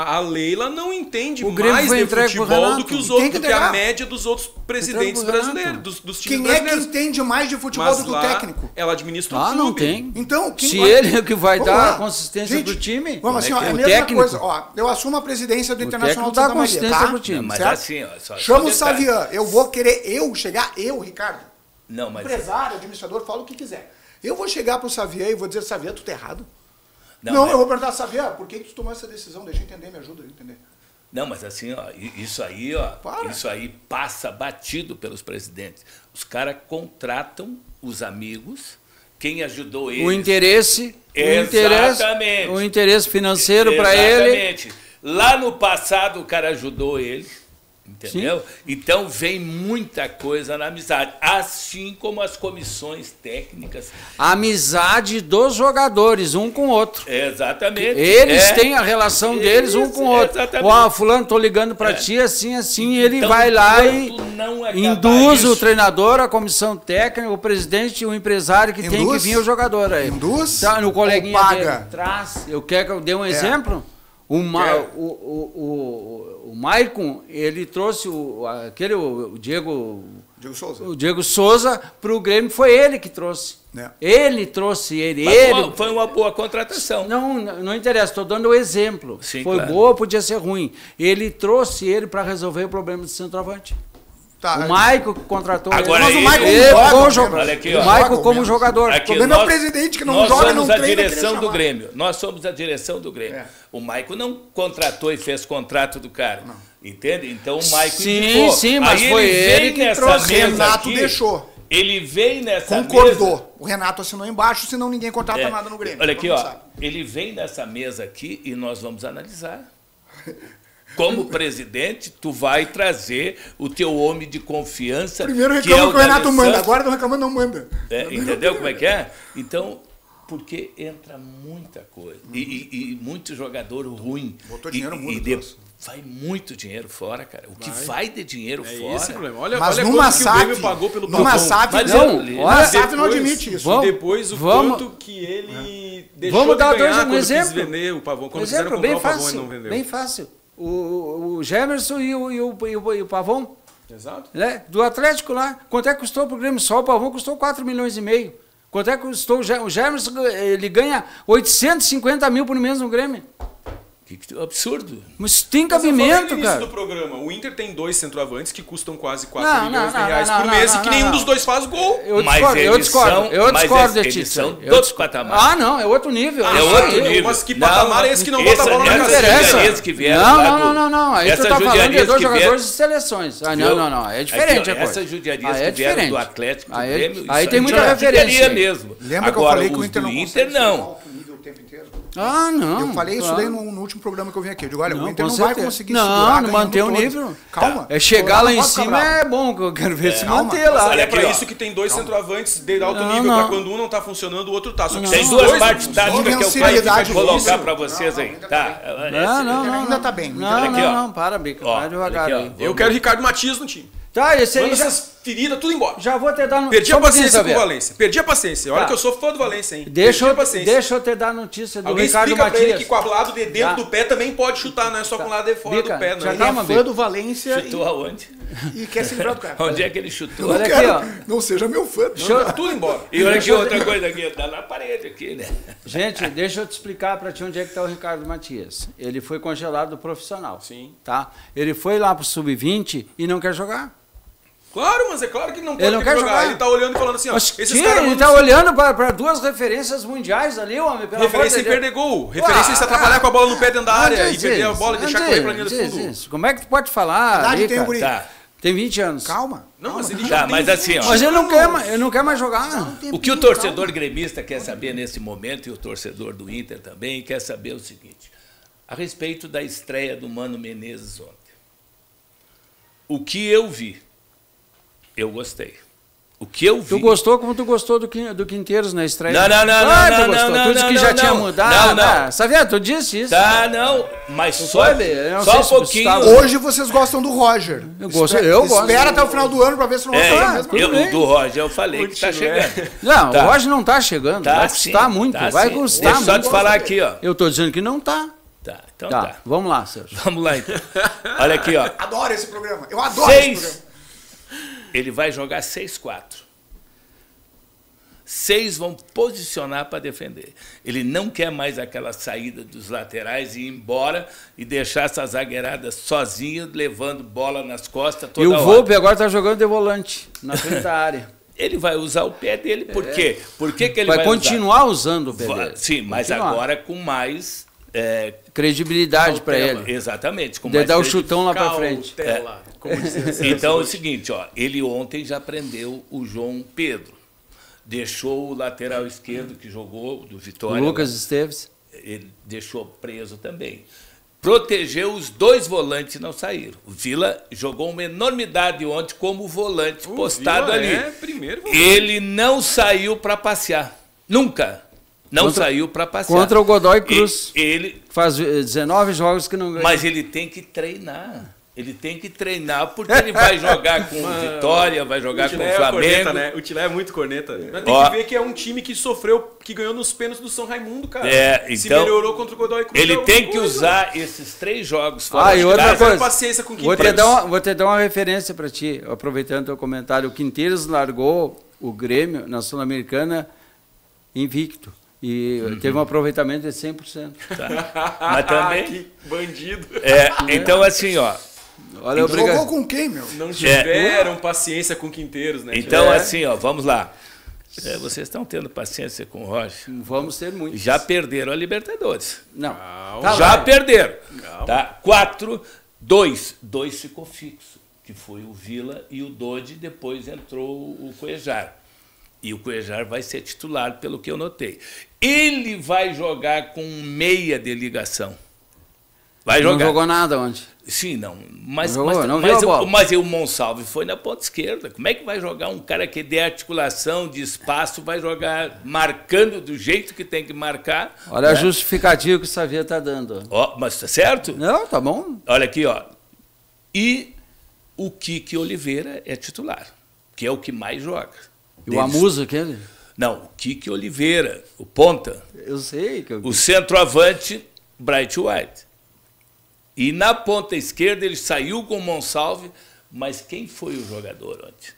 A Leila não entende O Grêmio mais foi de entregue pro futebol Renato. do que os Tem outros, que do que a entregar. média dos outros presidentes Entregue pro Renato. brasileiros, dos times Quem é que brasileiros. entende mais de futebol Mas do que o lá, técnico? ela administra o Ah, clube. não tem. Então, quem Se vai- ele é o que vai Vamos dar lá. consistência Gente, pro time, Vamos assim, ó, é a o mesma técnico. coisa. Ó, eu assumo a presidência do Internacional técnico de dá Santa Maria, consistência tá? pro time. Não, mas Certo? assim, ó, só Chama o um detalhe. Savian. Eu vou querer eu, Ricardo, Não, mas empresário, administrador, fala o que quiser. Eu vou chegar pro Savian e vou dizer, Savian, tu tá errado. Não, Não, mas- eu vou perguntar, Savian, por que tu tomou essa decisão? Deixa eu entender, me ajuda a entender. Não, mas assim, ó, isso aí, ó, Para. isso aí passa batido pelos presidentes. Os caras contratam os amigos, quem ajudou eles. o interesse Exatamente. o interesse financeiro para ele. Exatamente. Lá no passado o cara ajudou ele, entendeu? Então vem muita coisa na amizade, assim como as comissões técnicas. A amizade dos jogadores, um com o outro. Exatamente. Eles têm a relação deles um com o outro. Exatamente. Ó, fulano, tô ligando para ti, assim, ele Então, vai lá e enquanto não acabar induz o isso- treinador, a comissão técnica, o presidente e o empresário que tem que Induz? vir o jogador aí. Induz Tá, no coleguinha ou paga? dele, traz. Eu quero que eu dê um exemplo. O Maicon, ele trouxe o Diego Souza. O Diego Souza para o Grêmio, foi ele que trouxe. É. Ele trouxe ele. Mas ele foi uma boa contratação. não interessa, estou dando o exemplo. Sim, foi claro. boa, podia ser ruim. Ele trouxe ele para resolver o problema do centroavante. Tá, O Maicon que contratou Agora, Mas o ele- Maicon ele. joga, Bom menos. jogador. Olha aqui, O ó. Maicon Joga como menos. jogador. Aqui, O problema é o presidente que não joga, somos não a treina, direção querer do chamar. Grêmio. Nós somos a direção do Grêmio. É. O Maicon não contratou e fez contrato do cara. Entende? Então o Maicon Sim, indicou. sim, mas Aí foi ele vem que nessa trouxe. mesa Renato aqui, deixou. Ele vem nessa Concordou. mesa. O Renato assinou embaixo, senão ninguém contrata É, nada no Grêmio. Olha aqui, Todo ó. mundo sabe. Ele vem nessa mesa aqui e nós vamos analisar. Como presidente, tu vai trazer o teu homem de confiança. Primeiro que é reclama que o Renato D'Alessandro. manda, agora não reclamando, não manda. Entendeu como é que é? Então, porque entra muita coisa. E muito jogador ruim. Botou dinheiro e, muito, e nossa. vai muito dinheiro fora, cara. O que vai de dinheiro É fora. esse o problema. Olha, Mas olha numa quanto que o SAF, Grêmio pagou pelo numa Pavão. SAF, Mas Não, eu- olha, a SAF não Depois- admite isso. Vamos- Depois o vamos- quanto que ele deixou Vamos de dar ganhar um quando quis exemplo. vender o Pavão. Quando Exemplo, quiseram comprar bem o Pavão e fácil. não vendeu. Bem fácil. O Gemerson e o Pavão, Exato. né? Do Atlético lá. Quanto é que custou para o Grêmio? Só o Pavão custou 4,5 milhões. Quanto é que custou o Gemerson? Ele ganha 850 mil por mês no Grêmio. Absurdo. Mas tem Mas eu falei no cabimento, início cara. do programa, o Inter tem 2 centroavantes que custam quase 4 Não, milhões não, de reais não, por não, mês não, e que não, nenhum não. dos dois faz gol. Eu Mas discordo, eu eles discordo. são- Eu mas discordo de eles ti. são Eu outro dis- patamar. Ah, não, é outro nível. É Isso outro aí. nível. Mas que patamar é esse que não bota a bola na essas cabeça? judiarias que vieram Não, lá não, do- não, não, não. Aí tu essas tá falando de judiarias dois que jogadores vieram- de seleções. Ah, Viu? não, não, não. É diferente Aqui, a ó, coisa. essas judiarias Aí é que vieram diferente. do Atlético, do Aí é- Grêmio... aí isso tem aí muita é referência judiaria aí. mesmo. Lembra que eu Agora, falei que o os Inter do não Inter, consegue segurar não. alto nível o tempo inteiro? Ah, não. Eu falei isso claro. daí no último programa que eu vim aqui. Eu digo, olha, Não, o Inter com não vai certeza. conseguir Não, segurar não ganhando manter o todos. nível. Calma. É chegar Eu lá não em posso ficar cima bravo. é bom, que eu quero ver se calma. manter lá. Olha, é aqui, pra ó. isso que tem 2 centroavantes de alto Não, nível, não. pra quando um não tá funcionando, o outro tá. Só que Tem os duas dois- partes táticas que eu quero Invencibilidade colocar disso. para vocês aí. Tá. Não, não, Inter não. ainda tá bem. Não, Olha aqui, não, ó. não, para, Bica. Ó, Vai devagar olha aqui, aí. ó. Eu quero Ricardo Matias no time. Tá, esse aí Manda já, essas feridas tudo embora. já vou te dar no... Perdi só a um pouquinho, paciência com o Xavier. Valência. Perdi a paciência. Olha Tá. que eu sou fã do Valência, hein? Deixa Perdi a paciência. eu te dar a notícia do Alguém Ricardo explica pra ele Matias. que com o lado de dentro Tá. do pé também pode chutar, não é só com o lado de fora Bica, do pé, já não. calma, Ele é fã do Valência Chutou aonde? e quer se livrar do cara. Onde é que ele chutou? Olha Não aqui, quero, ó. não seja meu fã. Manda tudo embora. E olha aqui outra coisa aqui, tá na parede aqui, né? Gente, deixa eu te explicar para ti onde é que está o Ricardo Matias. Ele foi congelado do profissional. Sim. Tá? Ele foi lá pro Sub-20 e não quer jogar. Claro, mas é claro que não pode Ele não ter que quer jogar. Ele tá olhando e falando assim, ó. Mas Esses tia, caras ele mandam tá olhando para duas referências mundiais ali, homem. Pelo referência em amor de perder Deus. gol. Referência em se atrapalhar com a bola no pé dentro da área Não e diz perder a isso, bola e não deixar diz, correr pra linha do diz fundo. isso. Como é que tu pode falar? Idade ali, tem o cara? guri. Tá. Tem 20 anos. Calma. Não, mas ele Tá, já mas tem assim, ó. Mas ele não quer mais jogar. O que o torcedor gremista quer saber nesse momento, e o torcedor do Inter também, quer saber o seguinte, a respeito da estreia do Mano Menezes ontem. O que eu vi, eu gostei. O que eu vi... Tu gostou como tu gostou do Quinteiros na estreia? Não, não, não, Ah, não, tu não, gostou. não, Tu disse não, que não, já tinha não. mudado. Não, não. Ah, Xavier, tu disse isso. Tá, não, mas só, foi, Bê? Eu não só sei um se pouquinho... Gustavo- Hoje vocês gostam do Roger. Eu gosto, eu gosto. Espera até o final do ano pra ver se não vai falar mesmo. tudo bem. O do Roger eu falei que tá chegando. Não, Tá. o Roger não tá chegando. Tá, vai custar sim, muito. tá, vai sim. custar Deixa eu só muito. te falar aqui, ó. Eu tô dizendo que não tá. Tá, então Tá, tá. vamos lá, Sérgio. Vamos lá, então. Olha aqui, ó. Adoro esse programa. Eu adoro esse programa. 6. Ele vai jogar 6-4. 6 vão posicionar para defender. Ele não quer mais aquela saída dos laterais e ir embora e deixar essa zagueirada sozinha, levando bola nas costas toda E o hora. Volpe agora tá jogando de volante, na frente da área. Ele vai usar o pé dele, por quê? Por que ele Vai vai continuar usando o pé usar? dele. Sim, mas Continuar. agora com mais... Credibilidade para cautela. ele. Exatamente. Com De mais dar o chutão lá para frente. Cautela, como dizia Então é o seguinte, ó, ele ontem já prendeu o João Pedro. Deixou o lateral esquerdo que jogou, do O Vitória. Lucas Esteves. Ele deixou preso também. Protegeu os 2 volantes e não saíram. O Vila jogou uma enormidade ontem como volante postado Vila ali. é primeiro volante. Ele não saiu para passear. Nunca. Não saiu para passear. Contra o Godoy Cruz. Ele, Faz 19 jogos que não ganha. mas ele tem que treinar. Ele tem que treinar porque ele vai jogar com o Vitória, vai jogar com o Tilé é Flamengo. corneta, né? O Tilé é muito corneta. Mas tem Ó. que ver que é um time que sofreu, que ganhou nos pênaltis do São Raimundo, cara. É, Se então, melhorou contra o Godoy Cruz. Ele é tem alguma que coisa. usar esses 3 jogos fora e de outra casa. coisa. Paciência com Vou te, Quinteiros. vou te dar uma referência para ti, aproveitando o teu comentário. O Quinteiros largou o Grêmio na Sul-Americana invicto. E teve um aproveitamento de 100%. Mas também. Que bandido. Então, assim, ó. Olha, obrigado. Jogou com quem, meu? Não tiveram paciência com Quinteiros, né? Então, assim, ó, vamos lá. Vocês estão tendo paciência com o Roger. Vamos ter muito. Já perderam a Libertadores. Não. Já vai. perderam. Tá? 4, 2. 2 ficou fixo, que foi o Vila e o Dodi, depois entrou o Cuejar. E o Cuejar vai ser titular, pelo que eu notei. Ele vai jogar com meia de ligação. Vai jogar. Não jogou nada ontem. Sim, não. Mas, Não jogou, mas, não mas, viu a bola. mas o Monsalve foi na ponta esquerda. Como é que vai jogar um cara que de articulação, de espaço, vai jogar marcando do jeito que tem que marcar? Olha a justificativa que o Xavier está dando. Ó, mas tá certo? Não, tá bom. Olha aqui, ó. E o Kiki Oliveira é titular, que é o que mais joga. E o Amuso, aquele? Não, o Kiki Oliveira, o ponta. Eu sei que eu... O centroavante, Bright White. E na ponta esquerda ele saiu com o Monsalve, mas quem foi o jogador ontem?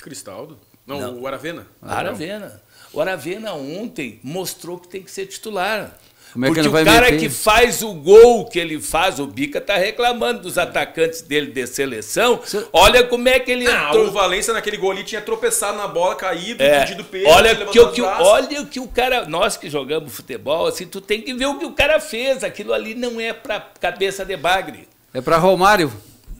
Cristaldo? Não, Não. o Aravena. Aravena. O Aravena ontem mostrou que tem que ser titular. Como é que Porque ele vai o cara meter? que faz o gol que ele faz, o Bica tá reclamando dos atacantes dele de seleção. Olha como é que ele entrou. O Valência naquele gol ali tinha tropeçado na bola, caído, pedido peso. Olha o que o cara... Nós que jogamos futebol, assim, tu tem que ver o que o cara fez. Aquilo ali não é pra cabeça de bagre. É para Romário.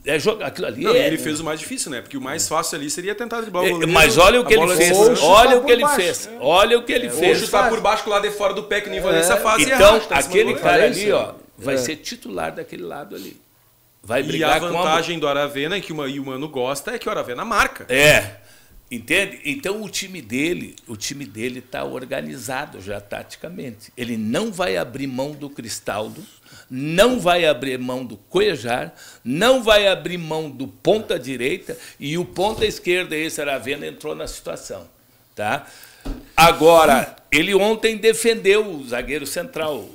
É jogar aquilo ali. Não, ele fez o mais difícil, né? Porque o mais fácil ali seria tentar driblar o goleiro. Mas olha o que ele fez. Olha o que ele fez. Olha o que ele fez. Ou chutar por baixo, que o lado de fora do pé, que nem Valência faz. Então, aquele cara ali, ó, vai ser titular daquele lado ali. Vai brigar com a vantagem do Aravena, que o Mano gosta, é que o Aravena marca. Entende? Então o time dele está organizado já taticamente. Ele não vai abrir mão do Cristaldo, não vai abrir mão do Cuejar, não vai abrir mão do ponta direita, e o ponta esquerda, esse Aravena, entrou na situação. Tá? Agora, ele ontem defendeu o zagueiro central,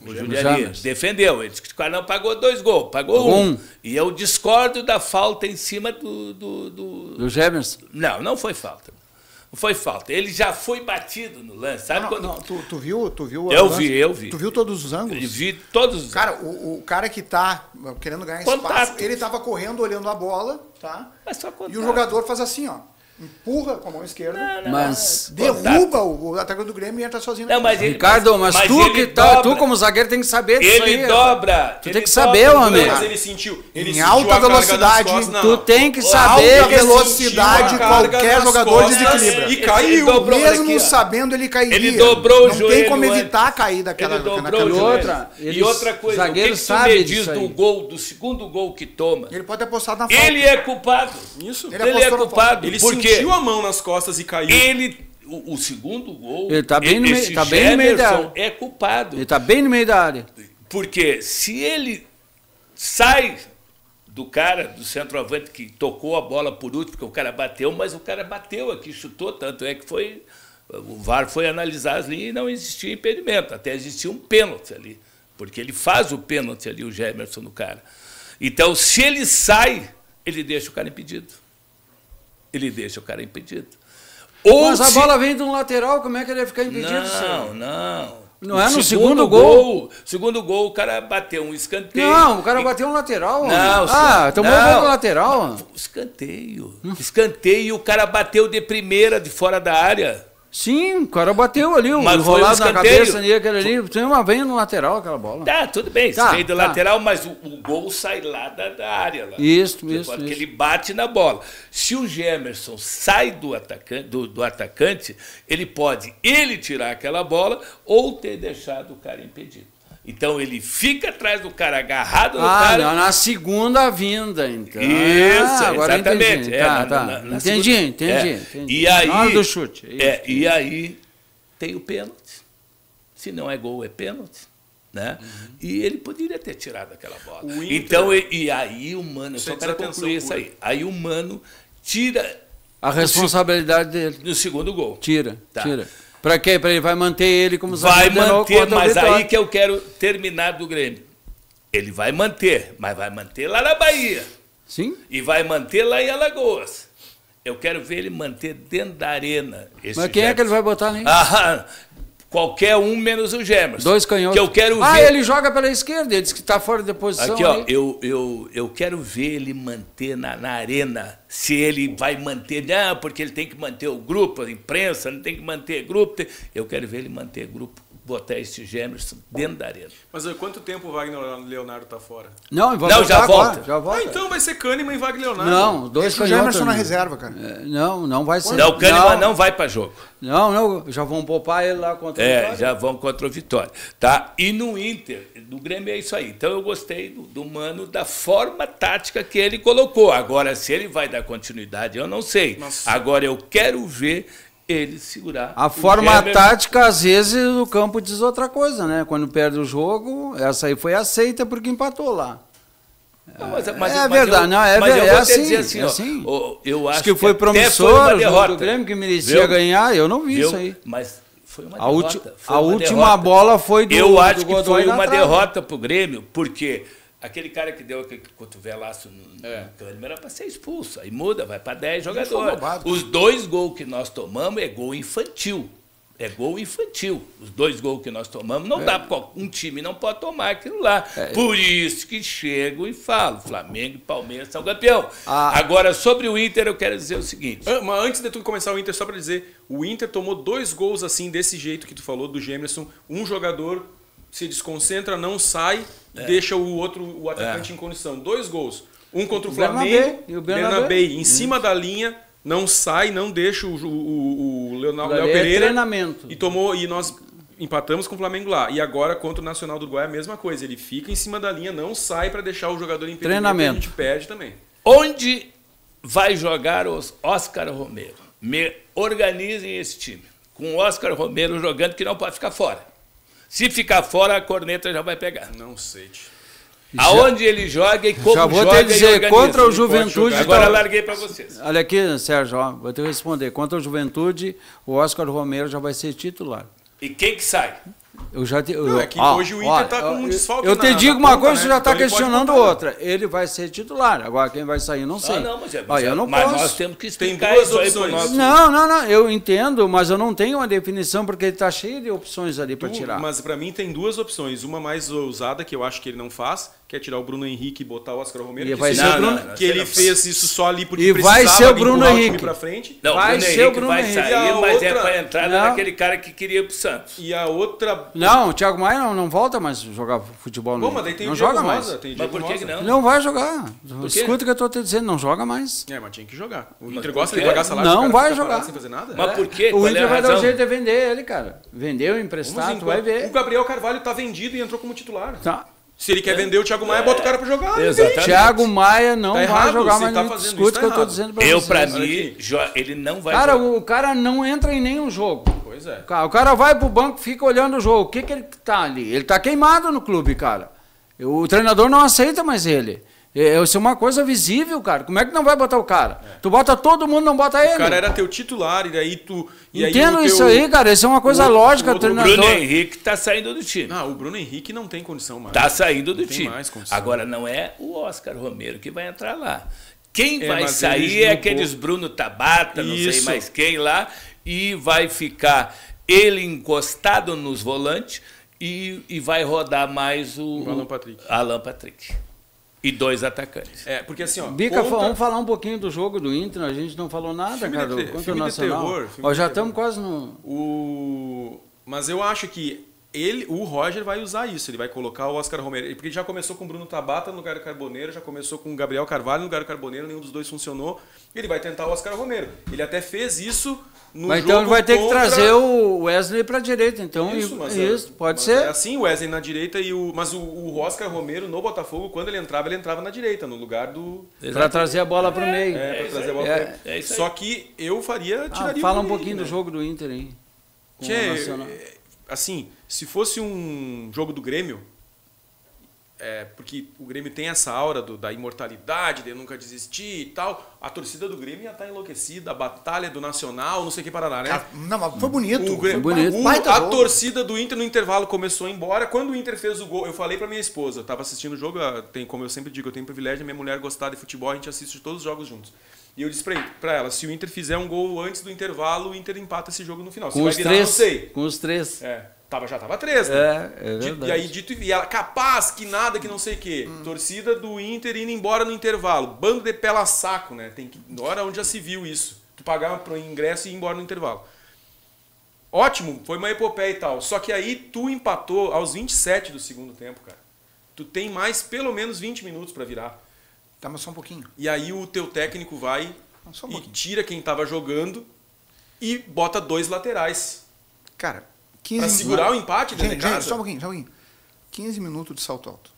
o Juliani. Defendeu. Ele disse que o cara não pagou 2 gols, pagou 1. E eu discordo da falta em cima do Gemerson. Não foi falta. Não foi falta. Ele já foi batido no lance. Sabe Tu viu? Eu vi. Tu viu todos os ângulos? Eu vi todos os Cara, o cara que tá querendo ganhar espaço, ele tava correndo, olhando a bola, tá? Mas só contato. E o jogador faz assim, ó. Empurra com a mão esquerda, mas derruba o atacante do Grêmio e entra sozinho. Não, mas Ricardo, mas tu como zagueiro tem que saber disso aí. Ele dobra. Tu tem que saber, homem. Mas ele sentiu em alta velocidade. Tu tem que saber. Alta velocidade, qualquer jogador desequilibra. E caiu. Mesmo sabendo, ele cairia. Ele dobrou o joelho. Não tem como evitar cair daquela outra. E outra coisa, o que tu me diz do segundo gol que toma? Ele pode ter postado na falta. Ele é culpado. Isso. Ele é culpado. Ele sentiu a mão nas costas e caiu. O segundo gol, ele tá bem no meio da área. É culpado. Ele tá bem no meio da área. Porque se ele sai do cara, do centroavante que tocou a bola por último, porque o cara bateu, mas o cara bateu aqui, chutou, tanto é que o VAR foi analisar as linhas e não existia impedimento, até existia um pênalti ali, porque ele faz o pênalti ali, o Gemerson, no cara. Então, se ele sai, ele deixa o cara impedido. Mas a bola vem de um lateral, como é que ele ia ficar impedido? Não é no segundo gol? Segundo gol, o cara bateu um escanteio. Não, o cara bateu um lateral. Tomou um gol do lateral. Escanteio. Escanteio, o cara bateu de primeira, de fora da área. Sim, o cara bateu ali, enrolado na cabeça ali, aquele ali. Tem uma veia no lateral, aquela bola. Tá, tudo bem, veio do lateral, mas o gol sai lá da área. Lá. Isso. Porque ele bate na bola. Se o Gemerson sai do atacante, ele pode tirar aquela bola ou ter deixado o cara impedido. Então ele fica atrás do cara, agarrado no cara. Não, na segunda vinda, então. Isso, agora exatamente. Entendi. E aí, na hora do chute. E aí tem o pênalti. Se não é gol, é pênalti. Né? E ele poderia ter tirado aquela bola. Então, e aí o Mano, eu só quero concluir isso aí. Aí o Mano tira a responsabilidade dele. No segundo gol. Tira. Para quê? Para ele vai manter ele como zagueiro. Vai manter, mas aí que eu quero terminar do Grêmio. Ele vai manter, mas vai manter lá na Bahia. Sim. E vai manter lá em Alagoas. Eu quero ver ele manter dentro da arena. Mas quem é que ele vai botar ali? Qualquer um menos o Gemerson. 2 canhotos. Que eu quero ver... ele joga pela esquerda, ele diz que está fora de posição. Aqui, ó, eu quero ver ele manter na arena. Se ele vai manter, porque ele tem que manter o grupo, a imprensa, não tem que manter grupo. Eu quero ver ele manter grupo, botar esse Gemerson dentro da arena. Mas quanto tempo o Wagner Leonardo está fora? Não, já volta. Então vai ser Kahneman e Wagner Leonardo. Não, 2 canhotos. Gemerson na reserva, cara. Não vai ser. Não, o Kahneman não vai para jogo. Não, já vão poupar ele lá contra o Vitória. Já vão contra o Vitória. Tá? E no Inter, do Grêmio é isso aí. Então eu gostei do Mano, da forma tática que ele colocou. Agora, se ele vai dar continuidade, eu não sei. Nossa. Agora eu quero ver ele segurar. A forma tática, às vezes, o campo diz outra coisa, né? Quando perde o jogo, essa aí foi aceita porque empatou lá. Não, é verdade, eu vou te dizer assim, eu acho que foi promissor o jogo do Grêmio, que merecia ganhar, eu não vi isso aí. Mas foi uma derrota. A última bola foi do Eu acho que foi uma derrota pro Grêmio, porque aquele cara que deu aquele cotovelaço no Kahneman era para ser expulso. Aí muda, vai para 10 jogadores. Os 2 gols que nós tomamos é gol infantil. É gol infantil. Os 2 gols que nós tomamos, não dá para um time não pode tomar aquilo lá. Por isso que chego e falo, Flamengo e Palmeiras são campeão. Agora, sobre o Inter, eu quero dizer o seguinte. Mas antes de tu começar o Inter, só para dizer, o Inter tomou 2 gols assim, desse jeito que tu falou, do Gemerson. Um jogador se desconcentra, não sai, deixa o atacante em condição. 2 gols. Um contra o Flamengo, e o Bernabé em cima da linha, não sai, não deixa o Léo Pereira. Treinamento. E nós empatamos com o Flamengo lá. E agora, contra o Nacional do Uruguai, a mesma coisa. Ele fica em cima da linha, não sai para deixar o jogador impedido. Treinamento. A gente perde também. Onde vai jogar os Oscar Romero? Organizem esse time. Com o Oscar Romero jogando, que não pode ficar fora. Se ficar fora, a corneta já vai pegar. Não sei, tio. Aonde ele joga e como já vou joga te dizer, e contra o Juventude... Agora larguei para vocês. Olha aqui, Sérgio, ó, vou te responder. Contra o Juventude, o Oscar Romero já vai ser titular. E quem que sai? É que hoje o Inter está com um desfalque. Eu te digo uma coisa, você já está Então ele questionando pode outra. Ele vai ser titular. Agora, quem vai sair, não sei. Mas nós temos que explicar duas isso aí opções. pro nosso... Não, eu entendo, mas eu não tenho uma definição, porque ele está cheio de opções ali para tirar. Mas para mim tem 2 opções. Uma mais ousada, que eu acho que ele não faz, que é tirar o Bruno Henrique e botar o Oscar Romero. E vai ser o Bruno... Que ele fez isso só ali porque e vai ser o Bruno Henrique para frente. Não, vai ser o Bruno vai Henrique. sair, mas outra... é para entrar naquele cara que queria ir pro Santos. E a outra... Não, o Thiago Maia não volta mais jogar futebol. Bom, mas daí tem não o Diego joga Rosa, mais. tem o Mas Diego por que Rosa. não? Não vai jogar. quê? Escuta o que eu estou te dizendo, não joga mais. Mas tinha que jogar. O Mas Inter por gosta de quê? pagar salário. Não pro cara vai ficar jogar. parado sem fazer nada. Mas por quê? O Qual Inter é a vai dar um razão? jeito de vender ele, cara. Vendeu, emprestado, vai ver. O Gabriel Carvalho tá vendido e entrou como titular. Tá. Se ele quer vender o Thiago Maia, bota o cara pra jogar. Exatamente. Thiago Maia não Tá vai errado, jogar você mais. tá Não fazendo escuta isso, o que eu tá tô errado. dizendo pra Eu, vocês. pra mim, ele não vai Cara, jogar. o cara não entra em nenhum jogo. Pois é. O cara vai pro banco, fica olhando o jogo. O que ele tá ali? Ele tá queimado no clube, cara. O treinador não aceita mais ele. Isso é uma coisa visível, cara. Como é que não vai botar o cara? Tu bota todo mundo, não bota ele. O cara era teu titular e daí tu... Entendo isso aí, cara. Isso é uma coisa lógica, O treinador. Bruno Henrique tá saindo do time. Não, o Bruno Henrique não tem condição mais. Tá saindo do Não tem time. mais condição. Agora, não é o Oscar Romero que vai entrar lá. Quem vai mas sair ele é jogou. aqueles Bruno Tabata, não sei Isso. mais quem lá, e vai ficar ele encostado nos volantes e vai rodar mais o Alan Patrick. E 2 atacantes. Porque assim, ó... Bica, vamos falar um pouquinho do jogo do Inter. A gente não falou nada, Filme cara, de contra o Nacional. terror, filme Ó, de já terror. estamos quase no... Mas eu acho que o Roger vai usar isso. Ele vai colocar o Oscar Romero. Porque ele já começou com o Bruno Tabata no lugar do Carboneiro, já começou com o Gabriel Carvalho no lugar do Carboneiro, nenhum dos dois funcionou. Ele vai tentar o Oscar Romero. Ele até fez isso no Mas jogo então ele vai ter que contra- trazer o Wesley para a direita. Então, Isso, pode mas ser. É assim, o Wesley na direita mas o Oscar Romero no Botafogo, quando ele entrava na direita, no lugar do... Para trazer a bola para o meio. Para trazer a bola É. pra ele. isso aí. Só que eu tiraria Fala o um Bruno pouquinho Henrique, do né? jogo do Inter aí. Com o Tchê, Nacional. assim, se fosse um jogo do Grêmio, porque o Grêmio tem essa aura da imortalidade, de nunca desistir e tal, a torcida do Grêmio ia estar enlouquecida, a batalha do Nacional, não sei o que parará, né? Cara, não, mas foi bonito. O Grêmio, bonito. Baita a jogo. torcida do Inter no intervalo começou a ir embora. Quando o Inter fez o gol, eu falei pra minha esposa, eu tava assistindo o jogo, como eu sempre digo, eu tenho o privilégio de minha mulher gostar de futebol, a gente assiste todos os jogos juntos. E eu disse pra ela, se o Inter fizer um gol antes do intervalo, o Inter empata esse jogo no final. Se Com vai os virar, três. não sei. Com os três. Já tava 3, né? É verdade. E aí, e ela, capaz, que nada, que não sei o quê. Torcida do Inter indo embora no intervalo. Bando de pela saco, né? Tem que, hora onde já se viu isso. Tu pagar pro ingresso e ir embora no intervalo. Ótimo, foi uma epopeia e tal. Só que aí tu empatou aos 27 do segundo tempo, cara. Tu tem mais pelo menos 20 minutos pra virar. Tá, mas só um pouquinho. E aí o teu técnico vai Só um e pouquinho. tira quem tava jogando e bota 2 laterais. Cara, 15 Pra segurar o empate dentro de Gente, casa. só um pouquinho. 15 minutos de salto alto.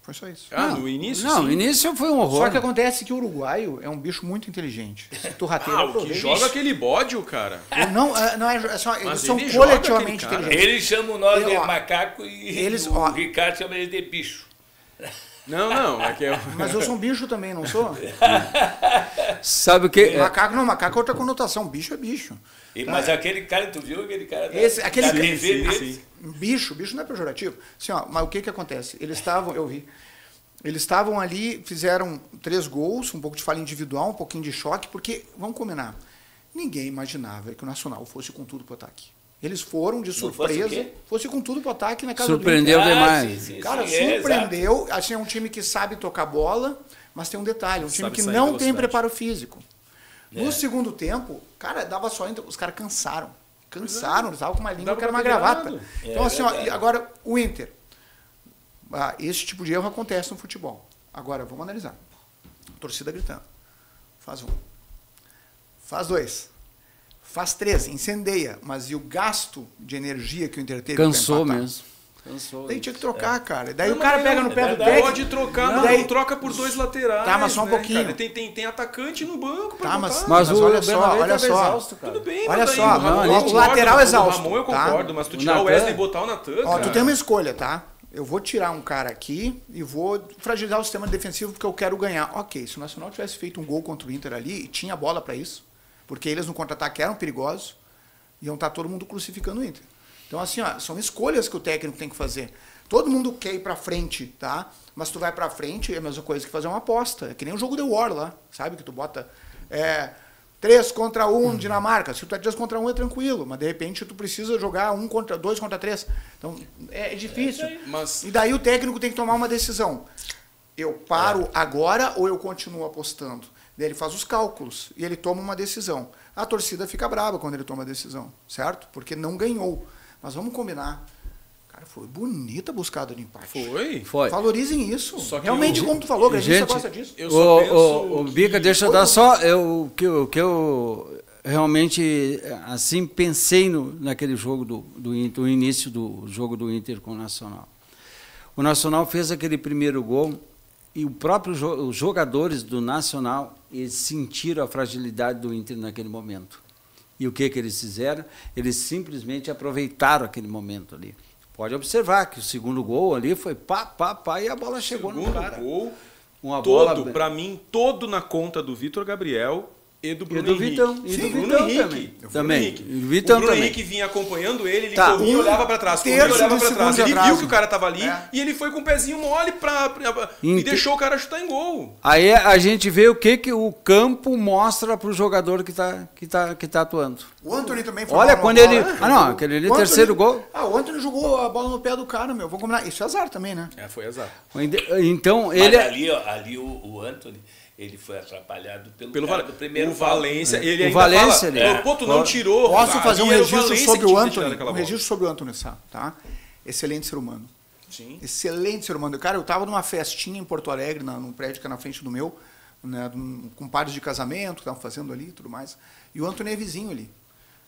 Foi só isso. No início, Não, sim. no início foi um horror. Só que acontece que o uruguaio é um bicho muito inteligente. Tu rateiro, O que joga aquele bode, cara. Não é só, eles Mas são ele joga coletivamente aquele cara. inteligentes. Eles chamam nós de Ó, macaco e eles, o ó. Ricardo chama ele de bicho. Não, é que é... Mas eu sou um bicho também, não sou? Sabe o que? Macaco não, macaco é outra conotação. Bicho é bicho. Mas aquele cara, tu viu aquele cara Aquele da TV deles? Bicho não é pejorativo. Assim, ó, mas o que acontece? Eles estavam ali, fizeram 3 gols, um pouco de falha individual, um pouquinho de choque, porque, vamos combinar, ninguém imaginava que o Nacional fosse com tudo pro ataque. Eles foram de Não fosse o surpresa. quê? Fosse com tudo pro ataque na casa Surpreendeu do Inter. demais. sim, Cara, sim, surpreendeu. Assim, é um time que sabe tocar bola, mas tem um detalhe. Um time Sabe que sair em não tem velocidade. preparo físico. No É. segundo tempo, cara, dava só... Os caras cansaram. Cansaram. Eles estavam com uma língua Dava que era pra uma ter gravata. ganhado. Então, assim, ó, verdade. e agora, o Inter. Esse tipo de erro acontece no futebol. Agora, vamos analisar. Torcida gritando. Faz 1. Faz 2. Faz 3. Incendeia. Mas e o gasto de energia que o Inter teve pra Cansou empatar? mesmo. Cansou. Daí tinha que trocar, cara. Daí Não, o cara mas pega não, no pé do verdade. técnico. Pode trocar, Não, mas daí- não troca por 2 laterais. Tá, mas só um né, pouquinho. cara? Tem atacante no banco pra Tá, botar. Mas o olha só, Bernabé olha tava só. exausto, cara. Tudo bem, Olha mas daí só, o Ramon, não, eu o concordo, lateral mas exausto, O Ramon eu tá? concordo, mas tu O tirar o Natan- Wesley e botar o Natan, Ó, tu cara. tem uma escolha, tá? Eu vou tirar um cara aqui e vou fragilizar o sistema defensivo porque eu quero ganhar. Ok, se o Nacional tivesse feito um gol contra o Inter ali e tinha bola pra isso, porque eles no contra-ataque eram perigosos, iam estar todo mundo crucificando o Inter. Então, assim, ó, são escolhas que o técnico tem que fazer. Todo mundo quer ir pra frente, tá? Mas tu vai pra frente, é a mesma coisa que fazer uma aposta. É que nem o jogo The War lá, sabe? Que tu bota 3 contra 1 Dinamarca. Se tu é 3 contra 1 é tranquilo, mas de repente tu precisa jogar 2 contra 3. Então é difícil. Mas E daí o técnico tem que tomar uma decisão. Eu paro agora ou eu continuo apostando? Daí ele faz os cálculos e ele toma uma decisão. A torcida fica brava quando ele toma a decisão, certo? Porque não ganhou. Mas vamos combinar. Cara, foi bonita a buscada de empate. foi. Valorizem isso. Só que Realmente, eu- como tu falou, a gremista Gente, gosta disso. Eu só penso O que- Bica, deixa eu dar só o que eu realmente assim pensei naquele jogo do Inter, o início do jogo do Inter com o Nacional. O Nacional fez aquele primeiro gol e os jogadores do Nacional eles sentiram a fragilidade do Inter naquele momento. E o que eles fizeram? Eles simplesmente aproveitaram aquele momento ali. Pode observar que o segundo gol ali foi pá, e a bola chegou no Segundo cara. gol, Uma todo, bola pra mim, todo na conta do Vitor Gabriel e do E Bruno do Henrique. Vitão, e Sim, do Bruno Vitão Henrique. também. O Bruno Também. Henrique. E o Vitão o Bruno também. Henrique vinha acompanhando ele Tá. corria e olhava pra trás. Corria e terço olhava de pra trás. segundo de Ele atraso. viu que o cara tava ali É. e ele foi com o pezinho mole e Inte- deixou o cara chutar em gol. Aí a gente vê o que o campo mostra para o jogador que tá atuando. O Antony também foi Olha, mal quando na ele... bola. Ah, não, aquele ali, O Antony- terceiro gol. O Antony jogou a bola no pé do cara, meu. Vamos combinar. Isso é azar também, né? Foi azar. Então, Mas ele... ali o Anthony, ele foi atrapalhado pelo cara do primeiro o pau. Valência, ele O ainda Valência, fala, ele- pô, tu não tirou. Posso fazer um Ali era o registro Valência sobre que o tinha tirado Antony? aquela Um bola. registro sobre o Antony Sá, tá? Excelente ser humano. Sim. Excelente ser humano. Cara, eu tava numa festinha em Porto Alegre, num prédio que é na frente do meu, né, com pares de casamento que estavam fazendo ali e tudo mais. E o Antony é vizinho ali.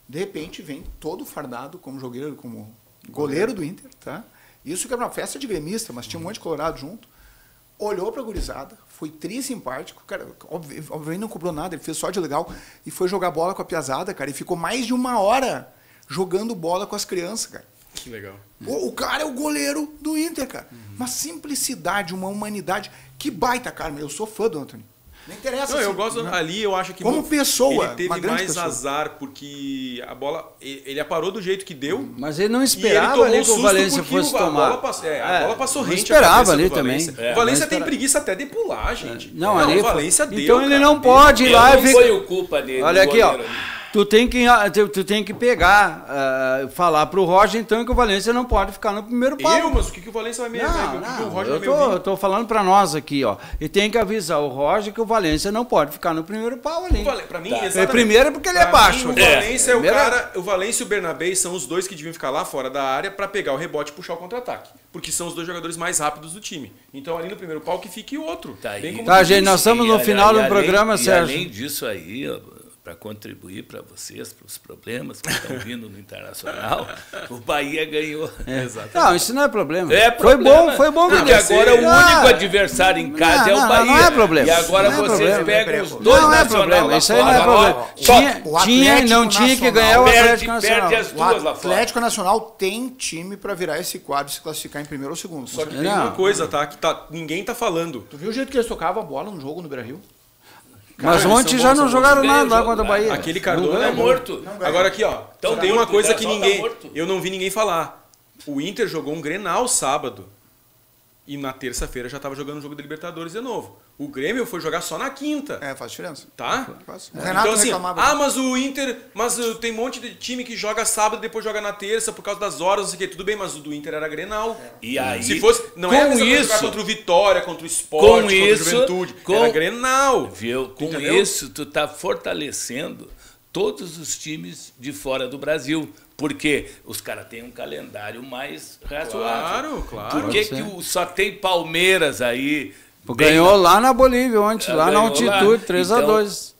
De repente vem todo fardado como jogueiro, como goleiro do Inter, tá? Isso que era uma festa de gremista, mas tinha um monte de colorado junto. Olhou pra gurizada, foi simpático, cara, obviamente não cobrou nada, ele fez só de legal e foi jogar bola com a piazada, cara, e ficou mais de 1 hora jogando bola com as crianças, cara. Que legal. O cara é o goleiro do Inter, cara. Uma simplicidade, uma humanidade. Que baita, cara. Eu sou fã do Antony. Não interessa. Não, eu assim, gosto né? ali, eu acho que Como pessoa, ele teve uma grande mais pessoa. azar porque a bola ele aparou do jeito que deu. Mas ele não E ele esperava tomou ali que o susto Valência porque fosse a tomar. bola passou, a bola passou não rente esperava à cabeça ali do Valência. também. O Valência Não tem esperava. preguiça até de pular, gente. Não, ali o Valência deu. Então ele cara. não pode ir lá e Não ver... foi o culpa dele. Olha do aqui, ó. goleiro ali. Tu tem que pegar, falar pro Roger, então, que o Valência não pode ficar no primeiro pau. Mas o que o Valência vai me o que o Roger vai me eu ouvir? tô falando pra nós aqui, ó. E tem que avisar o Roger que o Valência não pode ficar no primeiro pau ali. Pra mim, Tá. exatamente. Primeiro porque ele é Pra baixo. mim, o né? Valência é o Primeiro- cara. O Valência e o Bernabé são os dois que deviam ficar lá fora da área pra pegar o rebote e puxar o contra-ataque. Porque são os dois jogadores mais rápidos do time. Então ali no primeiro pau que fique o outro. Tá aí. Bem como Tá, tu gente, disse. nós estamos no E final do além- programa, e Sérgio. além disso aí, para contribuir para vocês, para os problemas que estão vindo no Internacional, o Bahia ganhou. Exato. Não, isso não é problema. É Foi problema, bom porque vencer. agora o Ah, único adversário em casa é o não, Bahia. não é problema. E agora Não é vocês problema. pegam os dois Não é nacionais problema, lá isso aí não é fora, problema. ó, O Não tinha que Atlético ganhar o Nacional Atlético Nacional. perde as O duas lá fora. Atlético Nacional tem time pra virar esse quadro e se classificar em primeiro ou segundo. Só que tem Não. uma coisa, tá? Que ninguém tá falando. Tu viu o jeito que eles tocavam a bola no jogo no Beira-Rio? Mas Cara, ontem são já bons, não são jogaram bons. nada lá Ganha o contra o jogo. Bahia. Aquele Não Cardona ganha. é morto. ganha. Agora aqui, ó. Tão tem uma morto, coisa já que só tá ninguém. morto. Eu não vi ninguém falar. O Inter jogou um Grenal sábado. E na terça-feira já estava jogando o jogo da Libertadores de novo. O Grêmio foi jogar só na quinta. Faz diferença. Tá? Faz. O Renato Então assim, reclamava. mas o Inter, tem um monte de time que joga sábado e depois joga na terça por causa das horas, não sei o que. Tudo bem, mas o do Inter era Grenal. E aí, se fosse, não com é a mesma coisa isso, jogar contra o Vitória, contra o Sport, com contra isso, o Juventude. Era Grenal. Viu? Com Entendeu? isso, tu tá fortalecendo todos os times de fora do Brasil. Porque os caras têm um calendário mais razoável. Claro. Por que só tem Palmeiras aí? Ganhou lá na Bolívia ontem, lá na altitude, 3-2.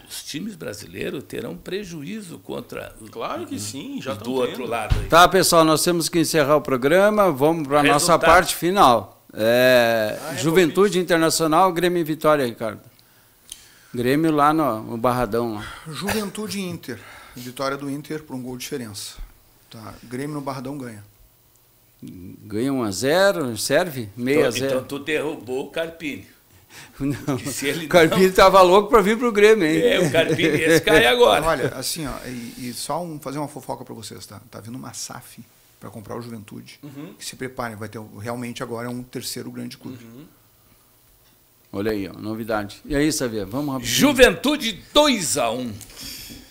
Os times brasileiros terão prejuízo contra Claro que sim, já do outro lado. Aí. Tá, pessoal, nós temos que encerrar o programa. Vamos para a nossa parte final. Juventude Internacional, Grêmio e Vitória, Ricardo. Grêmio lá no Barradão. Lá. Juventude e Inter. Vitória do Inter por um gol de diferença. Tá. Grêmio no Barradão ganha. Ganha 1-0, serve 6-0. Então tu derrubou o Carpini. Não. O Carpini estava louco para vir pro Grêmio, hein? O Carpini, esse cai agora. Olha, assim, ó, e só fazer uma fofoca para vocês, tá? Tá vindo uma SAF para comprar o Juventude. Que se preparem, vai ter realmente agora um terceiro grande clube. Olha aí, ó, novidade. E aí, Xavier, vamos rapidinho. Juventude 2-1.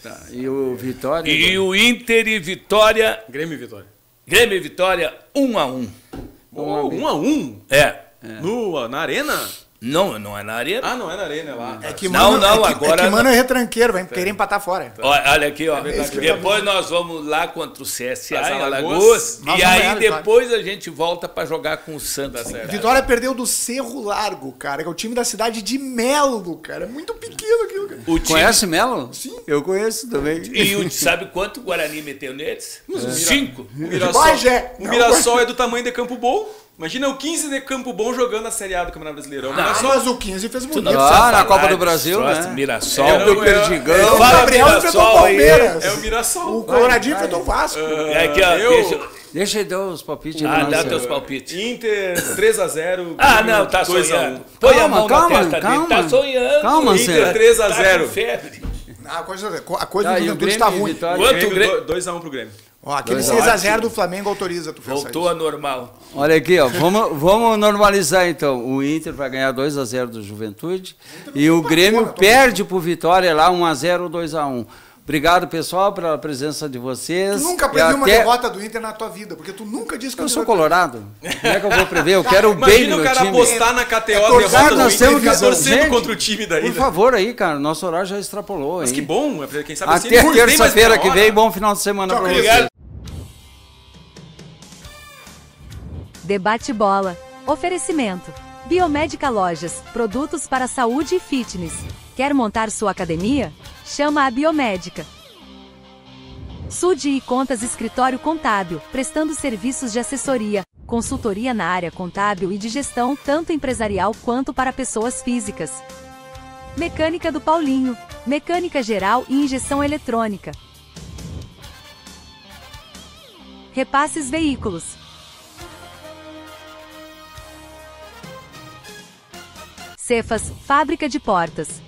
Tá. E o Vitória? E o Inter e Vitória. Grêmio e Vitória. Grêmio e Vitória 1-1. 1-1? Na Arena? Não é na Arena. Ah, não é na Arena, é lá. É que Não, mano, agora é que mano é retranqueiro, vai querer empatar fora. Olha aqui, ó. verdade. Depois nós vamos lá contra o CSA As em Alagoas. Alagoas. Nós E vamos aí ganhar, depois a gente volta para jogar com o Santos. certo. Vitória perdeu do Cerro Largo, cara, que é o time da cidade de Melo, cara. É muito pequeno aquilo, cara. O time, Conhece Melo? Sim. Eu conheço também. e sabe quanto o Guarani meteu neles? 5. O Mirassol, Bagé. o Mirassol é do tamanho de Campo Bom. Imagina o 15 de Campo Bom jogando a Série A do Campeonato Brasileiro. O Mirassol Mas o 15 fez bonito. não Ah, precisa na falar Copa do desse Brasil, troço, né? Mirassol. É o Perdigão. O Fala, Gabriel enfrentou o Mirassol aí. Palmeiras. é o Mirassol. O Coloradinho enfrentou o Vasco. Aqui, ó, Deixa eu dar os palpites. dá teus palpites. Inter 3-0. Não, tá 2-1. sonhando. Põe a mão Calma, na testa calma. dele. Tá sonhando. Calma, Inter Cê. 3-0. Tá com febre. A coisa Tá, do e o Juventude Grêmio tá e ruim. Vitória? Quanto o Grêmio 2-1 pro Grêmio. Ó, aquele 2 a 6x0 do Flamengo autoriza tu pensar voltou isso. a normal. Olha aqui, ó, vamos normalizar então. O Inter vai ganhar 2-0 do Juventude e o Grêmio perde pro Vitória lá 1-0 ou 2-1. Obrigado, pessoal, pela presença de vocês. Tu nunca E previu uma até- derrota do Inter na tua vida, porque tu nunca disse que Eu o sou Inter vai- colorado. Como é que eu vou prever? Eu quero o bem Imagina do o meu cara time. apostar na KTO a torcida, derrota do nós Inter e temos ficar que- torcendo gente, contra o time daí. Por favor aí, cara, nosso horário já extrapolou, Mas hein? que bom, quem sabe assim Até ele tem mais terça-feira meia que hora. vem, bom final de semana Tchau, pra querido. vocês. Debate Bola. Oferecimento. Biomédica Lojas. Produtos para saúde e fitness. Quer montar sua academia? Chama a Biomédica. Sude e Contas Escritório Contábil. Prestando serviços de assessoria, consultoria na área contábil e de gestão, tanto empresarial quanto para pessoas físicas. Mecânica do Paulinho. Mecânica geral e injeção eletrônica. Repasses Veículos. Cefas, fábrica de portas.